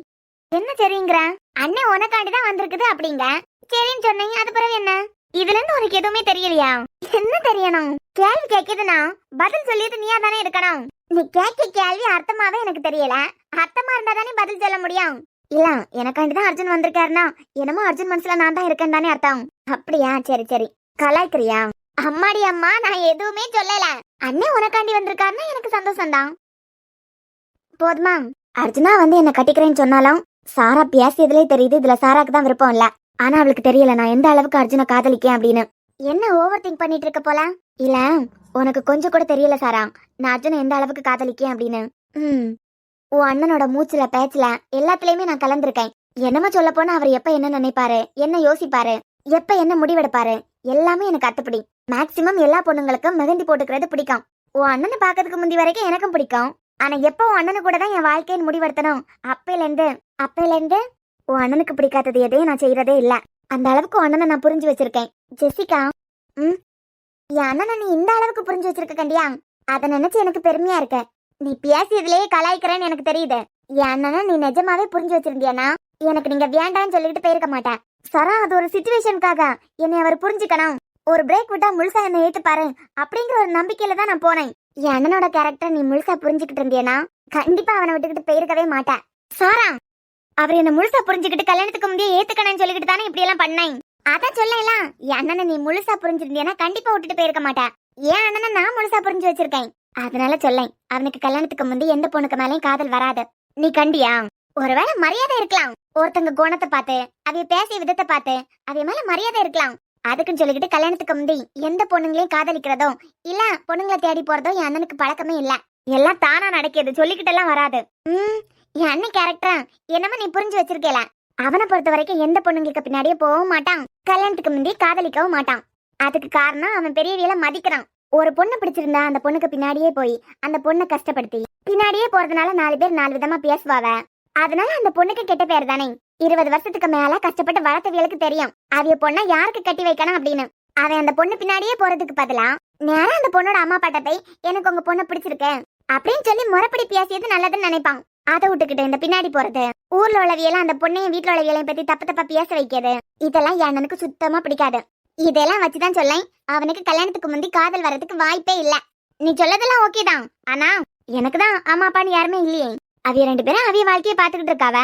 Speaker 1: என்ன சரிங்கிற? அண்ணன் உனக்காண்டி தான் வந்திருக்குது அப்படிங்க. சரின்னு சொன்னீங்க, அது பிறகு என்ன? இதுல இருந்து உனக்கு எதுவுமே தெரியலையா? என்ன தெரியணும்? கேள்வி கேக்குதுன்னா பதில் சொல்லிட்டு நீயா தானே இருக்கணும். நீ கேட்க கேள்வி அர்த்தமாவே எனக்கு தெரியல. அர்த்தமா இருந்தா தானே பதில் சொல்ல முடியும். இல்ல, எனக்காண்டிதான் அர்ஜுன் வந்திருக்காருன்னா என்னமோ அர்ஜுன் மனசுல நான் தான் இருக்கேன் தானே அர்த்தம். அப்படியா? சரி சரி, கலாய்க்கிறியா? அம்மாடி அம்மா, நான் எதுவுமே சொல்லல. அண்ணன் உனக்காண்டி வந்திருக்காருன்னா எனக்கு சந்தோஷம் தான். போதுமா? அர்ஜுனா வந்து என்ன கட்டிக்கிறேன்னு சொன்னாலும் சாரா பேசியதுலே தெரியுது இதுல சாராக்கு தான் விருப்பம் இல்ல. ஆனா அவளுக்கு தெரியல நான் எந்த அளவுக்கு அர்ஜுனை காதலிக்கேன் அப்படின்னு. என்ன ஓவர் திங்க் பண்ணிட்டு இருக்க போல? இல்ல, உனக்கு கொஞ்சம் கூட தெரியல சாரா நான் அர்ஜுனை எந்த அளவுக்கு காதலிக்கேன் அப்படின்னு. உன் அண்ணனோட மூச்சுல பேச்சுல எல்லாத்துலயுமே நான் கலந்துருக்கேன். என்னமோ சொல்ல போனா அவர் எப்ப என்ன நினைப்பாரு, என்ன யோசிப்பாரு, எப்ப என்ன முடிவெடுப்பாரு, எல்லாமே எனக்கு அத்துப்படி. மேக்சிமம் எல்லா பொண்ணுங்களுக்கும் மெஹந்தி போட்டுக்கிறது பிடிக்கும். உன் அண்ணனை பாக்கிறதுக்கு முந்தி வரைக்கும் எனக்கும் பிடிக்கும். ஆனா எப்ப உன் அண்ணனு கூட தான் என் வாழ்க்கையை முடிவெடுத்தனும் அப்பையில இருந்து உன் அண்ணனுக்கு பிடிக்காதது எதையும் நான் செய்யறதே இல்ல. அந்த அளவுக்கு உன் அண்ணனை நான் புரிஞ்சு வச்சிருக்கேன். ஜெசிகா, என் அண்ணனை நீ இந்த அளவுக்கு புரிஞ்சு வச்சிருக்க கண்டியா? அதை நினைச்சு எனக்கு பெருமையா இருக்க. நீ பேசியதுலயே கலாய்க்கிறேன்னு எனக்கு தெரியுது. என் அண்ணனை நீ நிஜமாவே புரிஞ்சு வச்சிருந்தியானா எனக்கு நீங்க வேண்டான்னு சொல்லிட்டு போயிருக்க மாட்டேன். சரா, அது ஒரு சிச்சுவேஷனுக்காக என்னை அவர் புரிஞ்சுக்கணும். ஒரு பிரேக் விட்டா முழுசா என்ன ஏத்துப்பாரு அப்படிங்கிற ஒரு நம்பிக்கையில தான் நான் போனேன். என் அண்ணனோட கேரக்டர் நீ முழுசா புரிஞ்சுக்கிட்டு இருந்தியனா கண்டிப்பா அவனை விட்டுக்கிட்டு போயிருக்கவே மாட்டேன். சாரா, அவர் என்ன முழுசா புரிஞ்சுக்கிட்டு கல்யாணத்துக்கு முந்தைய ஏத்துக்கணும்னு சொல்லிக்கிட்டு தானே இப்படி எல்லாம் பண்ணேன். அதான் சொல்லலாம், என் அண்ணனை நீ முழுசா புரிஞ்சிருந்தியனா கண்டிப்பா விட்டுட்டு போயிருக்க மாட்டேன். என் அண்ணனை நான் முழுசா புரிஞ்சு வச்சிருக்கேன். அதனால சொல்லேன், அவனுக்கு கல்யாணத்துக்கு முந்தி எந்த பொண்ணுக்கு மேலேயும் காதல் வராது. நீ கண்டியா? ஒருவேளை மரியாதை இருக்கலாம். ஒருத்தங்க குணத்தை பார்த்து, அவைய பேசிய விதத்தை பார்த்து அவைய மேல மரியாதை இருக்கலாம். அதுக்குன்னு சொல்லிக்கிட்டு கல்யாணத்துக்கு முந்தி எந்த பொண்ணுங்களையும் காதலிக்கிறதோ இல்ல பொண்ணுங்களை தேடி போறதோ என் அண்ணனுக்கு பழக்கமே இல்ல. எல்லாம் தானா நடக்கிறது, சொல்லிக்கிட்டு எல்லாம் வராது. என் அண்ணன் கேரக்டர் என்னமா நீ புரிஞ்சு வச்சிருக்கல. அவனை பொறுத்த வரைக்கும் எந்த பொண்ணுங்களுக்கு பின்னாடியே போகவும் மாட்டான், கல்யாணத்துக்கு முந்தி காதலிக்கவும் மாட்டான். அதுக்கு காரணம் அவன் பெரியவியல மதிக்கிறான். ஒரு பொண்ணு பிடிச்சிருந்தா அந்த பொண்ணுக்கு பின்னாடியே போய் அந்த பொண்ணை கஷ்டப்படுத்தி பின்னாடியே போறதுனால 4 பேர் 4 விதமா பேசுவாவ. அதனால அந்த பொண்ணுக்கு கெட்ட பேர் தானே. 20 வருஷத்துக்கு மேல கஷ்டப்பட்டு வளர்த்தவியலுக்கு தெரியும் அவிய பொண்ணை யாருக்கு கட்டி வைக்கணும் அப்படின்னு. அவன் அந்த பொண்ணு பின்னாடியே போறதுக்கு பதிலா நேரம் அந்த பொண்ணோட அம்மா பாட்ட போய் எனக்கு உங்க பொண்ணை பிடிச்சிருக்கு அப்படின்னு சொல்லி முறைப்படி பேசியது நல்லதுன்னு நினைப்பான். அதை விட்டுக்கிட்டு இந்த பின்னாடி போறது, ஊர்ல உள்ளவியெல்லாம் அந்த பொண்ணையும் வீட்டுல உள்ளவியலையும் பத்தி தப்பு தப்பா பேச வைக்கிறது, இதெல்லாம் என் அண்ணனுக்கு சுத்தமா பிடிக்காது. இதெல்லாம் வச்சுதான் சொல்லேன், அவனுக்கு கல்யாணத்துக்கு முந்தி காதல் வர்றதுக்கு வாய்ப்பே இல்ல. நீ சொல்லதெல்லாம் ஓகே தான், ஆனா எனக்கு தான் அம்மா அப்பான்னு யாருமே இல்லையே. அவிய 2 பேரும் அவிய வாழ்க்கையை பாத்துக்கிட்டு இருக்காவ.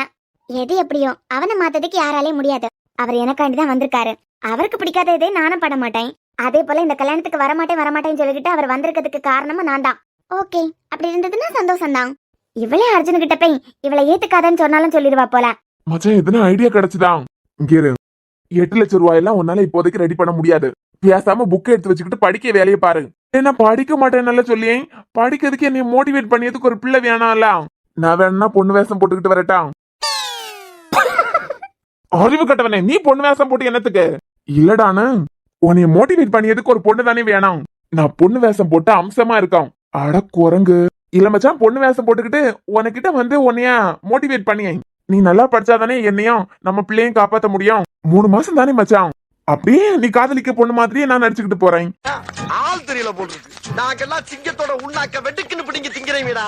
Speaker 1: எது எப்படியோ அவனை மாத்ததுக்கு யாராலையும் முடியாது. அவர் எனக்காண்டிதான் வந்திருக்காரு. அவருக்கு பிடிக்காததே நானும் பட மாட்டேன். அதே போல இந்த கல்யாணத்துக்கு வரமாட்டேன்னு சொல்லிக்கிட்டு அவர் வந்திருக்கிறதுக்கு காரணமும் நான் தான். ஓகே, அப்படி இருந்ததுன்னா சந்தோஷம்தான். இவளே அர்ஜுன் கிட்ட போய் இவளை ஏத்துக்காதன்னு சொன்னாலும் சொல்லிடுவா போல.
Speaker 4: மச்சான், எதுனா ஐடியா கிடைச்சுதா? இங்க இரு. 8 லட்சம் ரூபாயெல்லாம் உன்னால இப்போதைக்கு ரெடி பண்ண முடியாது. பேசாம புக்கை எடுத்து வச்சுக்கிட்டு படிக்க வேலையை பாரு. என்ன படிக்க மாட்டேன்னு சொல்லியேன், படிக்கிறதுக்கு என்னை மோட்டிவேட் பண்ணியதுக்கு ஒரு பிள்ளை வேணாம்ல. நான் வேணா பொண்ணு வேஷம் போட்டுக்கிட்டு வரட்டா? அறிவு கட்டவனே, நீ பொண்ணு வேஷம் போட்டு என்னத்துக்கு? இல்லடானு, உன்னைய மோட்டிவேட் பண்ணியதுக்கு ஒரு பொண்ணு தானே வேணாம். நான் பொண்ணு வேஷம் போட்டு அம்சமா இருக்கான். அட குரங்கு. இல்ல மச்சான், பொண்ணு வேஷம் போட்டுக்கிட்டு உனக்கிட்ட வந்து உன்னைய மோட்டிவேட் பண்ணியேன். நீ நல்லா படிச்சாதானே என்னையும் நம்ம பிள்ளையும் காப்பாத்த முடியும். 3 மாசம் தானே மச்சான். அப்படியே நீ காதலிக்க பொண்ணு மாதிரியே நான் நடிச்சுக்கிட்டு போறேன்.
Speaker 3: ஆள் தெரியல போட்டுருக்கு. நாங்கெல்லாம் சிங்கத்தோட உண்ணாக்க வெட்டுக்குன்னு பிடிங்க திங்கிறீங்கடா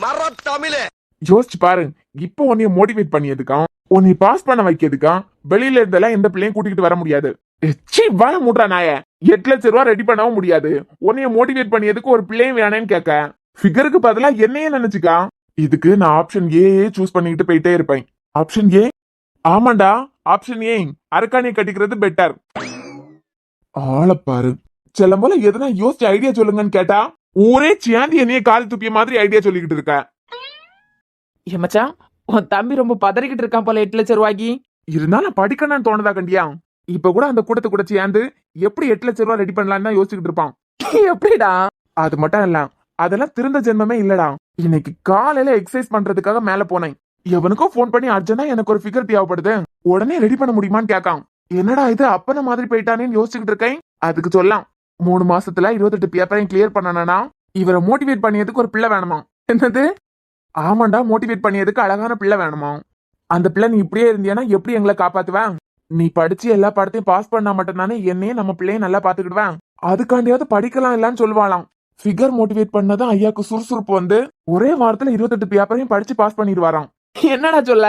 Speaker 3: மர தமிழே.
Speaker 4: யோசிச்சு பாரு, இப்போ உன்னைய மோட்டிவேட் பண்ணியதுக்கான், உன்னை பாஸ் பண்ண வைக்கிறதுக்கான் வெளியில இருந்தெல்லாம் எந்த பிள்ளையும் கூட்டிகிட்டு வர முடியாது. வாய மூட்றா நாய. 8 லட்சம் ரூபாய் ரெடி பண்ணவும் முடியாது. உன்னைய மோட்டிவேட் பண்ணியதுக்கு ஒரு பிள்ளையும் வேணேன்னு கேட்க, ஃபிகருக்கு பதிலா என்னையே நினைச்சுக்கா. இதுக்கு நான் ஆப்ஷன் ஏ சூஸ் பண்ணிக்கிட்டு போயிட்டே இருப்பேன். Option A? ஆமாண்டா, ஆப்ஷன் ஏ. அரக்காணியை கட்டிக்கிறது பெட்டர். ஆளப்பாரு செல்லம் போல எதுனா யோசிச்சு ஐடியா சொல்லுங்கன்னு கேட்டா ஊரே சியாந்தி என்னைய கால் துப்பிய மாதிரி ஐடியா சொல்லிக்கிட்டு இருக்க.
Speaker 5: மச்சான், உன் தம்பி ரொம்ப பதறிக்கிட்டு இருக்கான் போல 8 லட்சம் ரூபாய்க்கு.
Speaker 4: இருந்தாலும் படிக்கணும்னு தோணுதா கண்டியா? இப்ப கூட அந்த கூட்டத்தை கூட சேர்ந்து எப்படி 8 லட்சம் ரூபாய் ரெடி பண்ணலான்னு தான் யோசிச்சுக்கிட்டு இருப்பான்.
Speaker 5: எப்படிடா?
Speaker 4: அது மட்டும் இல்ல, அதெல்லாம் திருந்த ஜென்மமே இல்லடா. இன்னைக்கு காலையில எக்ஸசைஸ் பண்றதுக்காக மேல போனேன். எவனுக்கும் போன் பண்ணி அர்ஜென்டா எனக்கு ஒரு ஃபிகர் தேவைப்படுது, உடனே ரெடி பண்ண முடியுமான்னு கேட்கான். என்னடா இது அப்பன மாதிரி போயிட்டானேன்னு யோசிச்சுக்கிட்டு இருக்கேன். அதுக்கு சொல்லலாம், 3 மாசத்துல 28 பேப்பரையும் கிளியர் பண்ணனா இவரை மோட்டிவேட் பண்ணியதுக்கு ஒரு பிள்ளை வேணுமா? என்னது? ஆமாண்டா, மோட்டிவேட் பண்ணியதுக்கு அழகான பிள்ளை வேணுமா? அந்த பிள்ளை நீ இப்படியே இருந்தியானா எப்படி எங்களை காப்பாத்துவேன்? நீ படிச்சு எல்லா பாடத்தையும் பாஸ் பண்ணா மட்டும்தானே என்னையே நம்ம பிள்ளைய நல்லா பாத்துக்கிடுவேன். அதுக்காண்டியாவது படிக்கலாம் இல்லன்னு சொல்லுவாளாம். ஃபிகர் மோட்டிவேட் பண்ணதான் ஐயாக்கு சுறுசுறுப்பு வந்து ஒரே வாரத்துல 28 பேப்பரையும் படிச்சு பாஸ் பண்ணிடுவாராம்.
Speaker 5: என்னடா சொல்ல?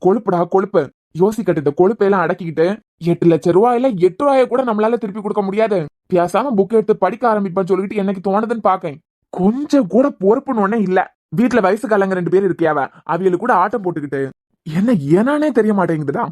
Speaker 4: கொழுப்புடா கொழுப்பு. யோசிக்கட்டு இந்த கொழுப்பையெல்லாம் அடக்கிக்கிட்டு 8 லட்சம் ரூபாயில 8 ரூபாய கூட நம்மளால திருப்பி கொடுக்க முடியாது. பேசாம புக் எடுத்து படிக்க ஆரம்பிப்பான்னு சொல்லிட்டு எனக்கு தோணுதுன்னு பாக்கேன். கொஞ்சம் கூட பொறுப்புன்னு ஒண்ணே இல்ல. வீட்டுல வயசு காலங்க 2 பேர் இருக்கியாவ, அவியலு கூட ஆட்டம் போட்டுக்கிட்டு என்ன ஏனானே தெரிய மாட்டேங்குதுடா.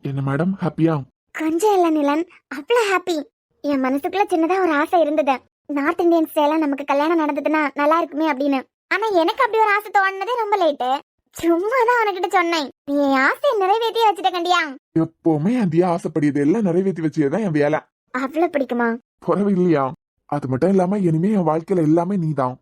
Speaker 4: என்ன மேடம் ஹாப்பியா?
Speaker 1: கொஞ்சம் இல்ல நிலன், அவ்வளவு ஹாப்பி. என் மனசுக்குள்ள சின்னதா ஒரு ஆசை இருந்தது, நார்த் இந்தியன் ஸ்டைல நமக்கு கல்யாணம் நடந்ததுன்னா நல்லா இருக்குமே அப்படின்னு. ஆனா எனக்கு அப்படி ஒரு ஆசை தோணுனதே ரொம்ப லேட்டு. சும்மாதான் உனக்கிட்ட சொன்னேன், நீ என் ஆசையை நிறைவேற்றியே வச்சுட்ட கண்டியா.
Speaker 4: எப்பவுமே அந்த ஆசைப்படியது எல்லாம் நிறைவேற்றி வச்சதுதான் என் வேலை.
Speaker 1: அவ்வளவு பிடிக்குமா?
Speaker 4: குறவு இல்லையா? அது மட்டும் இல்லாம இனிமே என் வாழ்க்கையில எல்லாமே நீதான்.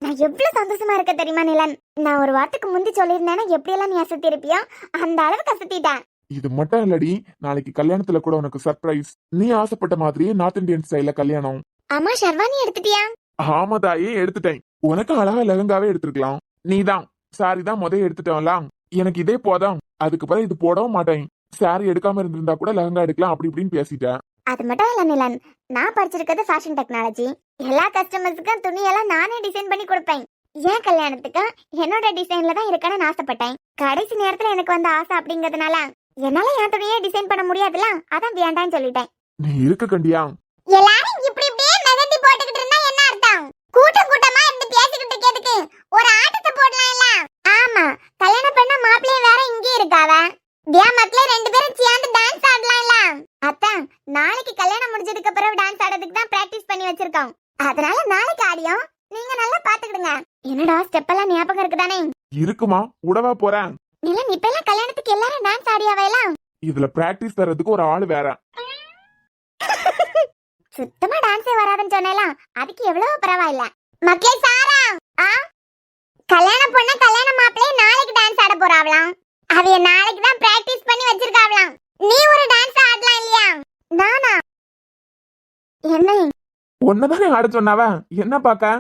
Speaker 1: நான் எவ்வளவு சந்தோஷமா இருக்க தெரியுமா நிலன். நான் ஒரு வாரத்துக்கு முந்தி சொல்லியிருந்தேன்னா எப்படியெல்லாம் நீ அசத்தி இருப்பியோ அந்த அளவுக்கு அசத்திட்டேன்.
Speaker 4: இது மட்டும் இல்லடி, நாளைக்கு கல்யாணத்துல கூட உனக்கு சர்ப்ரைஸ். நீ ஆசைப்பட்ட மாதிரியே நார்த் இந்தியன் ஸ்டைல கல்யாணம்.
Speaker 1: அம்மா ஷர்வானி எடுத்துட்டியா?
Speaker 4: ஆமாதாயே எடுத்துட்டேன். உனக்கு அழகா லெஹங்காவே எடுத்துருக்கலாம். நீதான் சாரி தான் முதல்ல எடுத்துட்டோம்லாம். எனக்கு இதே போதும், அதுக்கு பிறகு இது போடவும் மாட்டேன். சாரி எடுக்காம இருந்திருந்தா கூட லெஹங்கா எடுக்கலாம் அப்படி இப்படின்னு பேசிட்டேன்.
Speaker 1: அது மட்டும் இல்ல நிலன், நான் படிச்சிருக்கிறது ஃபேஷன் டெக்னாலஜி. எல்லா கஸ்டமர்ஸுக்கும் துணியெல்லாம் நானே டிசைன் பண்ணி கொடுப்பேன். என் கல்யாணத்துக்கு என்னோட டிசைன்ல தான் இருக்கணும்னு ஆசைப்பட்டேன். கடைசி நேரத்துல எனக்கு வந்த ஆசை அப்படிங்கறதுனால என்னால என் துணியே டிசைன் பண்ண முடியாதுல, அதான் வேண்டாம்னு சொல்லிட்டேன்.
Speaker 4: நீ இருக்க கண்டியா?
Speaker 1: எல்லாரும் இப்படி இப்படியே மெகந்தி போட்டுக்கிட்டு இருந்தா என்ன அர்த்தம்? கூட்டம் கூட்டமா இருந்து பேசிக்கிட்டு இருக்கிறதுக்கு ஒரு ஆட்டத்தை போடலாம்ல. ஆமா, கல்யாணம் பண்ண மாப்பிள்ளைய வேற இங்கே இருக்காவ. மக்களே 2 பேரும் சேர்ந்து டான்ஸ் ஆடலாம்ல. அத்தான் நாளைக்கு கல்யாணம் முடிஞ்சதுக்கு அப்புறம் டான்ஸ் ஆடுறதுக்கு தான் பிராக்டிஸ் பண்ணி வச்சிருக்கோம். அதனால நாளைக்கு ஆடியோம், நீங்க நல்லா பாத்துக்கிடுங்க. என்னடா ஸ்டெப் எல்லாம் ஞாபகம் இருக்குதானே?
Speaker 4: இருக்குமா, உடவா போறேன்.
Speaker 1: நிலன், இப்ப எல்லாம் கல்யாணத்துக்கு எல்லாரும் டான்ஸ் ஆடியாவையெல்லாம்.
Speaker 4: இதுல பிராக்டிஸ் தரதுக்கு ஒரு ஆளு வேற.
Speaker 1: சுத்தமா டான்ஸே வராதுன்னு சொன்னேலாம், அதுக்கு எவ்வளவு பரவாயில்ல. மக்களே சாரா, கல்யாணம் பொண்ண கல்யாண மாப்பிள்ளை நாளைக்கு டான்ஸ் ஆட போறாவலாம். அவைய நாளைக்கு தான் பிராக்டிஸ் பண்ணி வச்சிருக்காவலாம். நீ ஒரு டான்ஸ் ஆடலாம் இல்லையா? நானா? என்ன?
Speaker 4: ஒன்னதானே ஆட சொன்னாவ, என்ன பாக்க?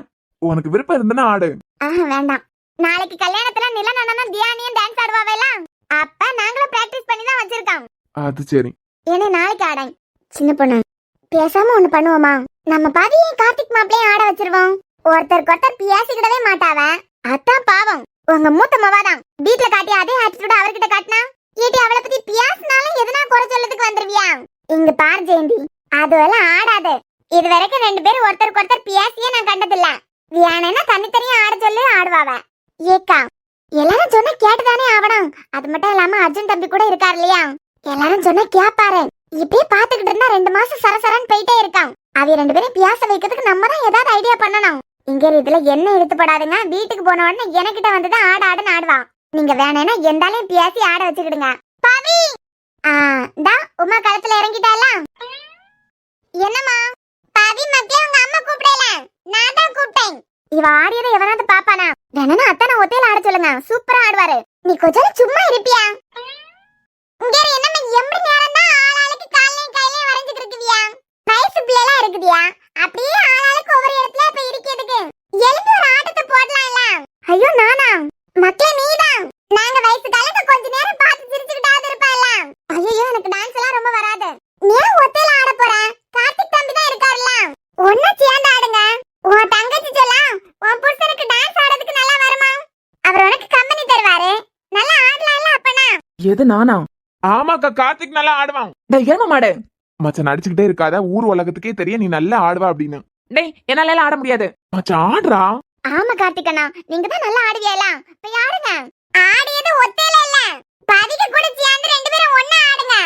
Speaker 4: உனக்கு விருப்பம் இருந்தனா ஆடு.
Speaker 1: வேண்டாம். நாளைக்கு கல்யாணத்துல நிலன் அண்ணனும் தியானியும் டான்ஸ் ஆடுவாவேலாம். அப்ப நாங்களும் பிராக்டிஸ் பண்ணி தான் வச்சிருக்கோம்.
Speaker 4: அது சரி.
Speaker 1: ஏன்னா நாளைக்கு ஆடாய். சின்ன பொண்ணு, பேசாம ஒண்ணு பண்ணுவோமா? நம்ம பாதியும் கார்த்திக் மாப்பிளையும் ஆட வச்சிருவோம். ஒருத்தருக்கு ஒருத்தர் பேசிக்கிடவே மாட்டாவ. அதான் பாவம், உங்க மூத்த மவாதான் வீட்டுல காட்டி அதே ஆட்டிடியூட அவர்கிட்ட காட்டினா ஏடி அவளை பத்தி பேசினாலும் எதனா குறை சொல்லதுக்கு வந்துருவியா? இங்க பாரு ஜெயந்தி, அதுவெல்லாம் ஆடாது. இது வரைக்கும் 2 பேரும் ஒருத்தருக்கு ஒருத்தர் பேசியே நான் கண்டதில்ல. வியானா தனித்தனியா ஆட சொல்லி ஆடுவாவ. ஏக்கா, எல்லாரும் சொன்னா கேட்டுதானே ஆகணும். அது மட்டும் இல்லாம அர்ஜுன் தம்பி கூட இருக்காரு இல்லையா, எல்லாரும் சொன்னா கேப்பாரு. இப்படியே பாத்துக்கிட்டு இருந்தா 2 மாசம் சரசரன்னு போயிட்டே இருக்கான். அவ 2 பேரும் பேச வைக்கிறதுக்கு நம்ம தான் ஏதாவது ஐடியா பண்ணணும். இங்க இதுல என்ன இழுத்துப்படாதுங்க. வீட்டுக்கு போன உடனே எனக்கிட்ட வந்துதான் ஆடுன்னு ஆடுவான். நீங்க வேணா எந்தாலையும் பேசி ஆட வச்சுக்கிடுங்க. பவி, உமா களத்துல இறங்கிட்டால. என்னம்மா? பவி மக்களே, உங்க அம்மா கூப்பிடல, நான் தான் கூப்பிட்டேன். இவ ஆடியதை எவனாவது பாப்பானா? வேணா அத்தனை ஒத்தையில ஆட சொல்லுங்க, சூப்பரா ஆடுவாரு. நீ கொஞ்சம் சும்மா இருப்பியா? இங்க என்னம்மா எம்பி நேரம் தான் ஆளாளுக்கு காலையும் கையிலயும் வரைஞ்சிட்டு இருக்குவியா? வயசு பிள்ளைலாம் இருக்குதியா? அப்படியே ஆளாளுக்கு ஒவ்வொரு இடத்துல இப்ப இருக்கிறதுக்கு எழுந்து ஒரு ஆட்டத்தை போடலாம்ல. ஐயோ நானா? மக்களே நீதான். நாங்க வயசு காலத்து கொஞ்ச நேரம் பார்த்து சிரிச்சுக்கிட்டாவது இருப்பேன்ல. ஐயோ எனக்கு டான்ஸ் எல்லாம் ரொம்ப வராது. நீ ஒத்தையில ஆட போற? கார்த்திக் தம்பி தான் இருக்காருல்ல, ஒண்ணா சேர்ந்து ஆடுங்க. உன் தங்கச்சி சொல்ல உன் புருஷனுக்கு டான்ஸ் ஆடுறதுக்கு நல்லா வருமா? அவர் உனக்கு கம்பெனி தருவாரு, நல்லா ஆடலாம்ல. அப்பனா
Speaker 5: எது நானா?
Speaker 4: ஆமாக்கா, கார்த்திக் நல்லா ஆடுவான்.
Speaker 5: டேய் ஏமா மாடு,
Speaker 4: மச்சான் நடிச்சுக்கிட்டே இருக்காத, ஊர் உலகத்துக்கே தெரியும் நீ நல்லா ஆடுவா அப்படின்னு.
Speaker 5: டேய் என்னால எல்லாம் ஆட முடியாது.
Speaker 4: மச்சான் ஆடுறா.
Speaker 1: ஆமா கார்த்திக் அண்ணா, நீங்க தான் நல்லா ஆடுவீங்களா? போய் ஆடுங்க. ஆடியது ஒத்தையில இல்ல, பதிக கூட சேர்ந்து 2 பேரும் ஒண்ணா ஆடுங்க.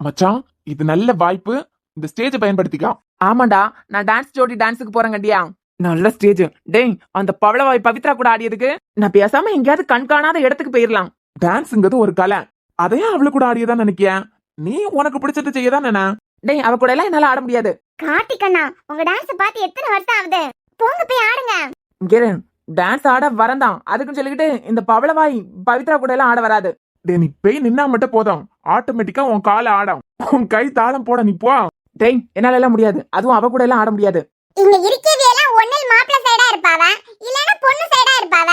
Speaker 4: மச்சான் இது நல்ல வாய்ப்பு, இந்த ஸ்டேஜ் பயன்படுத்திக்கா.
Speaker 5: ஆமாண்டா, நான் டான்ஸ் ஜோடி டான்ஸுக்கு போறேன் கண்டியா. நல்ல ஸ்டேஜ். டேய் அந்த பவளவாய் பவித்ரா கூட ஆடியதுக்கு நான் பேசாம எங்கேயாவது கண்காணாத இடத்துக்கு போயிடலாம்.
Speaker 4: டான்ஸ்ங்கிறது ஒரு கலை, அதையும் அவளு கூட ஆடியதான் நினைக்கிய. நீ உனக்கு பிடிச்சது செய்யதான் நினை.
Speaker 5: டேய் அவ கூட எல்லாம் என்னால ஆட முடியாது.
Speaker 1: கார்த்திக் அண்ணா, உங்க டான்ஸ் பார்த்து எத்தனை வருஷம் ஆகுது? போங்க போய் ஆடுங்க.
Speaker 5: இங்க டான்ஸ் ஆட வரந்தான், அதுக்குன்னு சொல்லிக்கிட்டு இந்த பவளவாய் பவித்ரா கூட எல்லாம் ஆட வராது.
Speaker 4: டே நீ போய் நின்னா மட்டும் போதும், ஆட்டோமேட்டிக்கா உன் கால ஆடும், உன் கை தாளம் போட நீ போ.
Speaker 5: டேய் என்னால எல்லாம் முடியாது, அதுவும் அவ கூட எல்லாம் ஆட முடியாது.
Speaker 1: இங்க இருக்கவியெல்லாம் ஒண்ணில் மாப்பிள்ளை சைடா இருப்பாவ, இல்லனா பொண்ணு சைடா இருப்பாவ.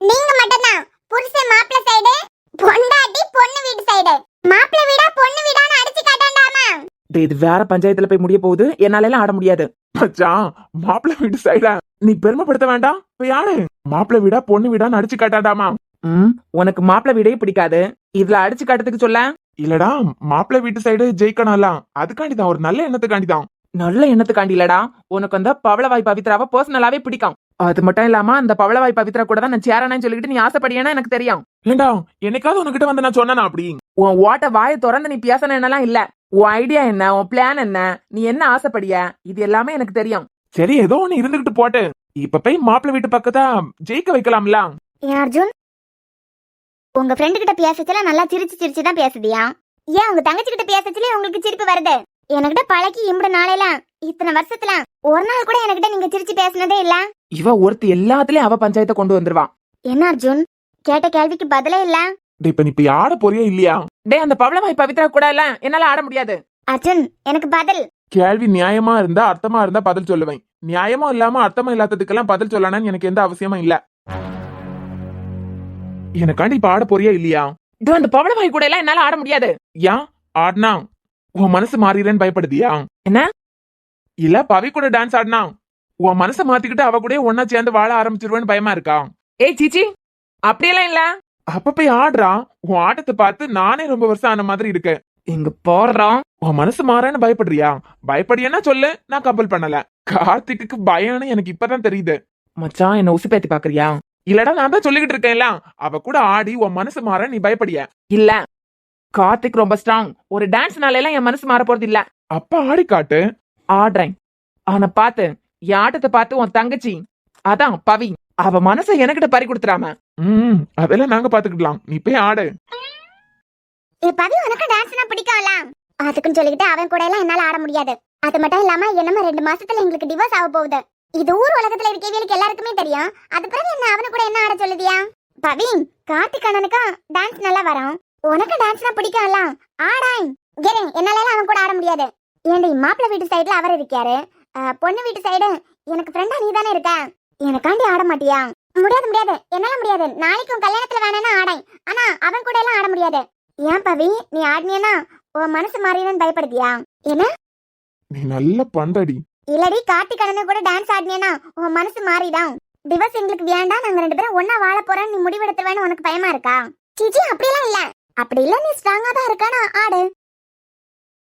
Speaker 1: நீங்க மட்டும்தான் புருஷன் மாப்பிள்ளை சைடு, பொண்டாட்டி பொண்ணு வீட்டு சைடு, மாப்பிள்ளை வீடா பொண்ணு வீடான்னு அடிச்சு காட்டாண்டாமா.
Speaker 5: டேய், இது வேற பஞ்சாயத்துல போய் முடிய போகுது, என்னால எல்லாம் ஆட முடியாது.
Speaker 4: மச்சான், மாப்பிள்ளை வீட்டு சைடா நீ பெருமைப்படுத்த வேண்டாம். இப்ப யாரு மாப்பிள்ளை வீடா பொண்ணு வீடான்னு அடிச்சு காட்டாடாமா?
Speaker 5: உனக்கு மாப்பிள்ளை வீடே பிடிக்காது, இதுல அடிச்சு காட்டுறதுக்கு சொல்ல.
Speaker 4: இல்லடா, மாப்பிள்ளை வீட்டு சைடு ஜெயிக்கணும்லாம், அதுக்காண்டிதான், ஒரு நல்ல எண்ணத்துக்காண்டிதான்.
Speaker 5: நல்ல எண்ணத்துக்காண்டி இல்லடா, உனக்கு அந்த பவளவாய் பவித்ராவை பர்சனலாவே பிடிக்கும். அது மட்டும் இல்லாம அந்த பவளவாய் பவித்ரா கூட தான் நான் சேரானு சொல்லிட்டு நீ ஆசைப்படியானா எனக்கு தெரியும்.
Speaker 4: ஏண்டா, என்னைக்காவது உனக்கிட்ட வந்து நான் சொன்னா அப்படி?
Speaker 5: உன் ஓட்ட வாயை திறந்து நீ பேசணும் என்னலாம் இல்ல. உன் ஐடியா என்ன, உன் பிளான் என்ன, நீ என்ன ஆசைப்படிய, இது எல்லாமே எனக்கு தெரியும்.
Speaker 4: சரி, ஏதோ ஒண்ணு இருந்துகிட்டு போட்டு, இப்ப போய் மாப்பிள்ளை வீட்டு பக்கத்தா ஜெயிக்க வைக்கலாம்ல.
Speaker 1: ஏன் அர்ஜுன், உங்க ஃப்ரெண்டு கிட்ட பேசச்சுல நல்லா சிரிச்சு சிரிச்சு தான் பேசுதியா? ஏன் உங்க தங்கச்சி கிட்ட பேசச்சுல உங்களுக்கு சிரிப்பு வருது? என்கிட்ட பழக்கி இம்புட நாளையில இத்தனை வருஷத்துல ஒரு நாள் கூட என்கிட்ட நீங்க சிரிச்சு பேசினதே இல்ல.
Speaker 5: இவ ஒருத்தி எல்லாத்துலயும் அவ பஞ்சாயத்தை கொண்டு வந்துருவான்.
Speaker 1: என்ன அர்ஜுன், கேட்ட கேள்விக்கு பதிலே இல்ல.
Speaker 4: இப்ப நீ இப்ப ஆட போறியா இல்லையா?
Speaker 5: டே, அந்த பவளவாய் பவித்ரா கூட இல்ல என்னால ஆட முடியாது.
Speaker 1: அர்ஜுன், எனக்கு பதில்.
Speaker 4: கேள்வி நியாயமா இருந்தா அர்த்தமா இருந்தா பதில் சொல்லுவேன். நியாயமா இல்லாம அர்த்தமா இல்லாததுக்கெல்லாம் பதில் சொல்லணும்னு எனக்கு எந்த அவசியமும் இல்ல. எனக்காண்டி இப்ப ஆட போறியா இல்லையா?
Speaker 5: அந்த பவளவாய் கூட எல்லாம் என்னால ஆட முடியாது.
Speaker 4: ஏன் ஆடினா உன் மனசு மாறிடுறேன்னு பயப்படுதியா?
Speaker 5: என்ன?
Speaker 4: இல்ல பவி கூட டான்ஸ் ஆடினா உன் மனசை மாத்திக்கிட்டு அவ கூட ஒன்னா சேர்ந்து வாழ ஆரம்பிச்சிருவேன்னு பயமா இருக்கா?
Speaker 5: ஏய் சீச்சி, அப்படியெல்லாம் இல்ல.
Speaker 4: அப்ப போய் ஆடுறா. உன் ஆட்டத்தை பார்த்து நானே ரொம்ப வருஷம் ஆன மாதிரி இருக்கு.
Speaker 5: இங்க போடுறோம்.
Speaker 4: உன் மனசு மாறன்னு பயப்படுறியா? பயப்படியன்னா சொல்லு, நான் கம்பல் பண்ணல. கார்த்திக்கு பயம்னு எனக்கு இப்பதான் தெரியுது.
Speaker 5: மச்சான், என்ன உசு பேத்தி பாக்குறியா?
Speaker 4: இல்லடா, நான் தான் சொல்லிக்கிட்டு இருக்கேன்ல, அவ கூட ஆடி உன் மனசு மாற நீ பயப்படிய.
Speaker 5: இல்ல, கார்த்திக் ரொம்ப ஸ்ட்ராங். ஒரு டான்ஸ்னால எல்லாம் என் மனசு மாற போறது இல்ல.
Speaker 4: அப்ப ஆடி காட்டு.
Speaker 5: ஆடுறேன். ஆனா பாத்து, என் ஆட்டத்தை பார்த்து உன் தங்கச்சி, அதான் பவி, அவ மனசை எனக்கிட்ட பறி கொடுத்துறாம.
Speaker 4: அதெல்லாம் நாங்க பாத்துக்கிடலாம், நீ போய் ஆடு.
Speaker 1: பவி, உனக்கு டான்ஸ்னா பிடிக்கும்ல, அதுக்குன்னு சொல்லிக்கிட்டு அவன் கூட எல்லாம் என்னால ஆட முடியாது. அது மட்டும் இல்லாம என்னமா 2 மாசத்துல எங்களுக்கு டிவோர்ஸ் ஆக போகுது. இது ஊர் உலகத்துல இருக்கவங்களுக்கு எல்லாருக்குமே தெரியும். அது பிறகு என்ன அவனு கூட என்ன ஆட சொல்லுதியா? பவி, கார்த்திக் அண்ணனுக்கு டான்ஸ் நல்லா வரும், உனக்கு டான்ஸ்னா பிடிக்கும்ல, ஆடாய். என்னால அவன் கூட ஆட முடியாது. ஏண்டி, மாப்பிள்ளை வீட்டு சைடுல அவர் இருக்காரு, பொண்ணு வீட்டு சைடு எனக்கு ஃப்ரெண்டா நீ தானே இருக்க, எனக்காண்டி ஆட மாட்டியா? முடியாது முடியாது, என்னால முடியாது. நாளைக்கும் கல்யாணத்துல வேணா ஆடாய், ஆனா அவன் கூட எல்லாம் ஆட முடியாது. ஏன் பவி, நீ ஆடினா உன் மனசு மாறினு பயப்படுதியா? என்ன
Speaker 4: நீ நல்ல பண்றடி.
Speaker 1: இல்லடி, கார்த்திக் அண்ணன் கூட டான்ஸ் ஆடினா உன் மனசு மாறிதான். டிவோர்ஸ் எங்களுக்கு வேண்டாம், நாங்க 2 பேரும் ஒன்னா வாழ போறோம், நீ முடிவெடுத்துவேன்னு உனக்கு பயமா இருக்கா? சீச்சி, அப்படியெல்லாம் இல்ல. அப்படி இல்ல, நீ ஸ்ட்ராங்கா தான் இருக்கானா, ஆடு.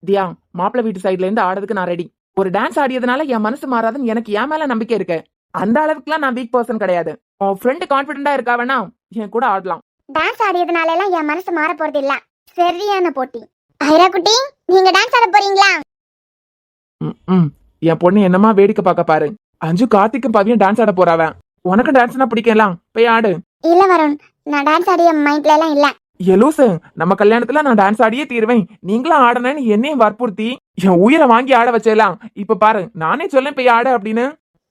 Speaker 5: தியா, மாப்பிள்ளை வீட்டு சைடுல இருந்து ஆடுறதுக்கு நான் ரெடி. ஒரு டான்ஸ் ஆடியதுனால என் மனசு மாறாதுன்னு எனக்கு என் மேல நம்பிக்கை இருக்கு. அந்த அளவுக்குலாம் நான் வீக் பர்சன் கிடையாது. உன் ஃப்ரெண்ட் கான்பிடண்டா இருக்காவனா என் கூட ஆடலாம்.
Speaker 1: டான்ஸ் ஆடியதுனால எல்லாம் என் மனசு மாற போறது இல்ல. சரியான போட்டி. ஐரா குட்டி, நீங்க டான்ஸ் ஆட போறீங்களா?
Speaker 5: என் பொண்ணு என்னமா வேடிக்கை பார்க்க பாரு. அஞ்சு கார்த்திக்கும் பவியும் டான்ஸ் ஆட போறாவன். உனக்கு டான்ஸ்னா பிடிக்கலாம், போய் ஆடு.
Speaker 1: இல்ல வருண், நான் டான்ஸ் ஆடிய மைண்ட்ல எல்லாம் இல்ல.
Speaker 5: எலூசு, நம்ம கல்யாணத்துல நான் டான்ஸ் ஆடியே தீருவேன், நீங்களும் ஆடணும்னு என்னையும் வற்புறுத்தி என் உயிரை வாங்கி ஆட வச்சேலாம். இப்ப பாரு, நானே சொல்லேன் போய் ஆடு அப்படின்னு.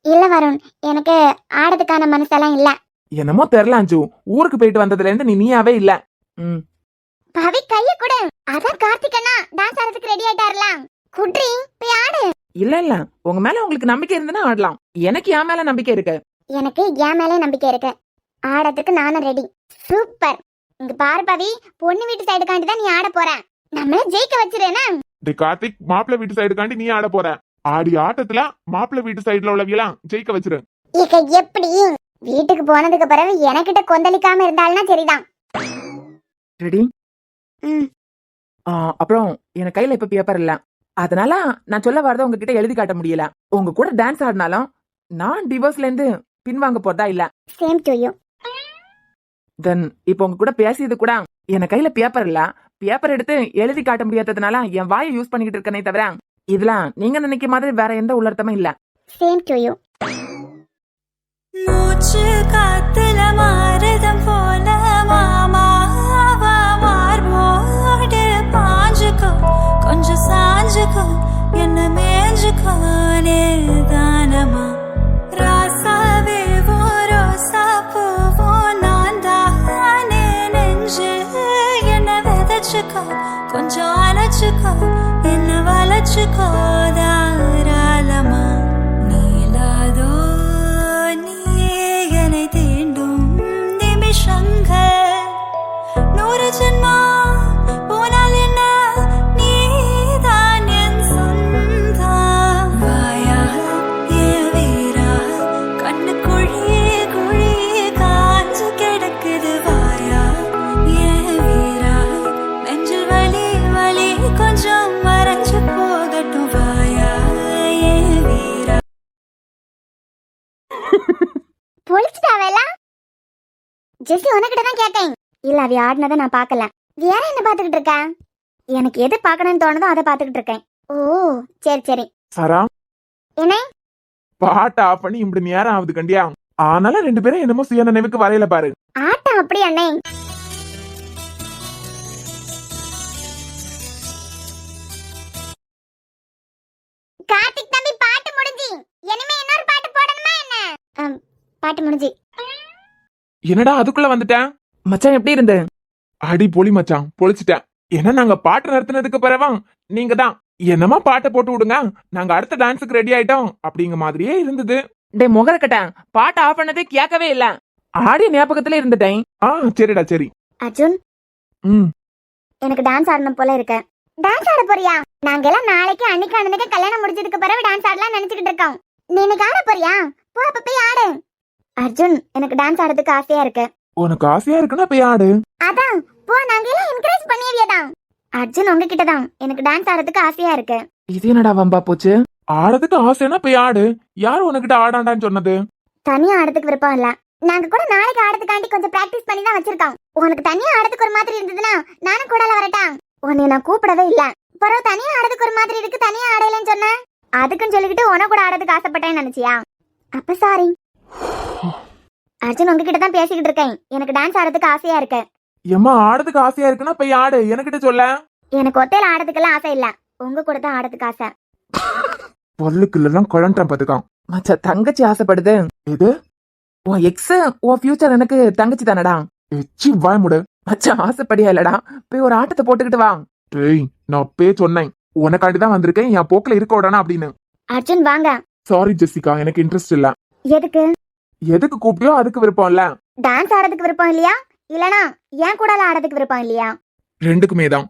Speaker 1: இல்ல வருண், எனக்கு ஆடுறதுக்கான மனசெல்லாம் இல்ல.
Speaker 5: என்னமோ தெரியல அஞ்சு, ஊருக்கு போயிட்டு வந்ததுல இருந்து நீயாவே இல்ல.
Speaker 1: பவி, கைய கொடு. அதான் கார்த்திக் அண்ணா டான்ஸ் ஆடுறதுக்கு ரெடி ஆயிட்டாருல, குட்ரி, போய் ஆடு.
Speaker 5: இல்ல இல்ல, உங்க மேல உங்களுக்கு நம்பிக்கை இருந்துன்னா ஆடலாம். எனக்கு என் மேல நம்பிக்கை இருக்கு.
Speaker 1: எனக்கு என் மேலே நம்பிக்கை இருக்கு. ஆடத்துக்கு நானும் ரெடி. சூப்பர். இங்க பாரு பவி, பொண்ணு வீட்டு சைடுக்காண்டி தான் நீ ஆட போற. நம்மள ஜெயிக்க வச்சிரேனா?
Speaker 4: கார்த்திக், மாப்பிள்ளை வீட்டு சைடுக்காண்டி நீ ஆட போற. ஆடி ஆட்டத்துல மாப்பிள்ளை வீட்டு சைடுல உள்ளவங்கலாம் ஜெயிக்க வச்சிரு.
Speaker 1: இக்க எப்படி? வீட்டுக்கு போனதுக்கு பிறகு எனக்கிட்ட கொந்தளிக்காம இருந்தால்னா சரிதான்.
Speaker 5: ரெடி? அப்புறம் என் கையில இப்ப பேப்பர் இல்ல, அதனால நான் சொல்ல வரத உங்ககிட்ட எழுதி காட்ட முடியல. உங்க கூட டான்ஸ் ஆடினாலும் நான் டிவோர்ஸ்ல இருந்து பின்வாங்க போறதா இல்ல.
Speaker 1: Same to you.
Speaker 5: தென் இப்ப உங்க கூட பேசியது கூட என் கையில பேப்பர் இல்ல. பேப்பர் எடுத்து எழுதி காட்ட முடியாததுனால என் வாயை யூஸ் பண்ணிக்கிட்டு இருக்கனே தவிர இதுல நீங்க நினைக்க மாதிரி வேற எந்த உள்ளர்த்தமும் இல்ல.
Speaker 1: Same to you.
Speaker 2: மூச்சு காத்துல மாறுதம் போல மாமாவ மார்போடு பாஞ்சுக்கோ, கொஞ்சம் சாஞ்சுக்கோ, என்ன மேஞ்சுக்கோ தானமா. ராசாவே ரோசா பூவோ நான் தானே நெஞ்சு, என்ன விதைச்சுக்கோ, கொஞ்சம் அழைச்சுக்கோ, என்ன வளைச்சுக்கோ தாராளமா. நீலாதோ நீ என்னை தீண்டும் நிமிஷங்கள் 100
Speaker 1: ஜெஸ்ஸி உனக்கிட்ட தான் கேட்டேன். இல்ல அவ ஆடினதை நான் பார்க்கல. வேற என்ன பாத்துக்கிட்டு இருக்க? எனக்கு எது பார்க்கணும்னு தோணுதோ அதை பாத்துக்கிட்டு இருக்கேன். ஓ சரி சரி.
Speaker 4: சாரா
Speaker 1: என்ன?
Speaker 4: பாட்டை ஆஃப் பண்ணி இப்படி நேரம் ஆகுது கண்டியா. ஆனால 2 பேரும் என்னமோ சுய நினைவுக்கு வரையில பாரு.
Speaker 1: ஆட்டம் அப்படி அண்ணே. கார்த்திக் தம்பி பாட்டு முடிஞ்சி. இனிமே இன்னொரு பாட்டு போடணுமா என்ன? பாட்டு முடிஞ்சி.
Speaker 4: என்னடா அதுக்குள்ள வந்துட்டேன்.
Speaker 5: மச்சான் எப்படி இருந்து?
Speaker 4: அடி பொலி மச்சான், பொழிச்சிட்டேன். ஏன்னா நாங்க பாட்டு நிறுத்தினதுக்கு பிறவா நீங்க தான் என்னமா பாட்டை போட்டு விடுங்க, நாங்க அடுத்த டான்ஸுக்கு ரெடி ஆயிட்டோம் அப்படிங்க மாதிரியே இருந்தது.
Speaker 5: டே முகர கட்டேன், பாட்டு ஆஃப் பண்ணதே கேட்கவே இல்ல. ஆடிய ஞாபகத்துல இருந்துட்டேன்.
Speaker 4: சரிடா சரி.
Speaker 1: அர்ஜுன்
Speaker 4: ம்
Speaker 1: எனக்கு டான்ஸ் ஆடணும் போல இருக்கு. டான்ஸ் ஆட போறியா? நாங்க எல்லாம் நாளைக்கு அன்னைக்கு அண்ணனுக்கு கல்யாணம் முடிஞ்சதுக்கு பிறகு டான்ஸ் ஆடலாம் நினைச்சுக்கிட்டு இருக்கோம். நீ இன்னைக்கு ஆட போறியா? போ அப்ப போய் ஆடு. அர்ஜுன் எனக்கு டான்ஸ் ஆடுறதுக்கு ஆசையா இருக்கு.
Speaker 4: உனக்கு ஆசையா இருக்குன்னா போய் ஆடு.
Speaker 1: அதான் போ, நாங்க எல்லாம் என்கரேஜ் பண்ணியவியதான். அர்ஜுன் உங்ககிட்ட தான் எனக்கு டான்ஸ் ஆடுறதுக்கு ஆசையா இருக்கு.
Speaker 5: இது என்னடா வம்பா போச்சு?
Speaker 4: ஆடுறதுக்கு ஆசைன்னா போய் ஆடு. யார் உனக்கிட்ட ஆடாண்டான்னு சொன்னது?
Speaker 1: தனியா ஆடுறதுக்கு விருப்பம் இல்ல. நாங்க கூட நாளைக்கு ஆடுறதுக்காண்டி கொஞ்சம் பிராக்டிஸ் பண்ணி தான் வச்சிருக்கோம். உனக்கு தனியா ஆடுறதுக்கு ஒரு மாதிரி இருந்ததுன்னா நானும் கூடல வரட்டா? உன்னை நான் கூப்பிடவே இல்ல. பரவ தனியா ஆடுறதுக்கு ஒரு மாதிரி இருக்கு, தனியா ஆடலன்னு சொன்ன. அதுக்குன்னு சொல்லிக்கிட்டு உன கூட ஆடுறதுக்கு ஆசைப்பட்டேன்னு நினைச்சியா? அப்ப சாரி. அர்ஜுன் உங்ககிட்ட தான் பேசிக்கிட்டு இருக்கேன். எனக்கு டான்ஸ் ஆடுறதுக்கு ஆசையா இருக்கு.
Speaker 4: எம்மா ஆடுறதுக்கு ஆசையா இருக்குன்னா போய் ஆடு, எனக்கிட்ட சொல்ல.
Speaker 1: எனக்கு ஒத்தையில ஆடுறதுக்கெல்லாம் ஆசை இல்ல, உங்க கூட தான் ஆடுறதுக்கு ஆசை.
Speaker 4: பல்லுக்குள்ளெல்லாம் குழந்தான் பாத்துக்கான்.
Speaker 5: மச்சா தங்கச்சி ஆசைப்படுது.
Speaker 4: இது
Speaker 5: உன் எக்ஸ் உன் ஃபியூச்சர் எனக்கு தங்கச்சி தானடா.
Speaker 4: எச்சி வாய் முடு.
Speaker 5: மச்சா ஆசைப்படியா இல்லடா, போய் ஒரு ஆட்டத்தை போட்டுக்கிட்டு வா.
Speaker 4: டேய் நான் அப்பே சொன்னேன் உனக்காண்டிதான் வந்திருக்கேன், என் போக்குல இருக்க விடானா அப்படின்னு.
Speaker 1: அர்ஜுன் வாங்க.
Speaker 4: சாரி ஜெசிகா, எனக்கு இன்ட்ரெஸ்ட் இல்ல.
Speaker 1: எதுக்கு?
Speaker 4: எதுக்கு கூப்பிட்டியோ அதுக்கு விருப்பம் இல்ல.
Speaker 1: டான்ஸ் ஆடுறதுக்கு விருப்பம் இல்லையா, இல்லனா ஏன் கூட ஆடுறதுக்கு விருப்பம் இல்லையா?
Speaker 4: ரெண்டுக்குமே தான்.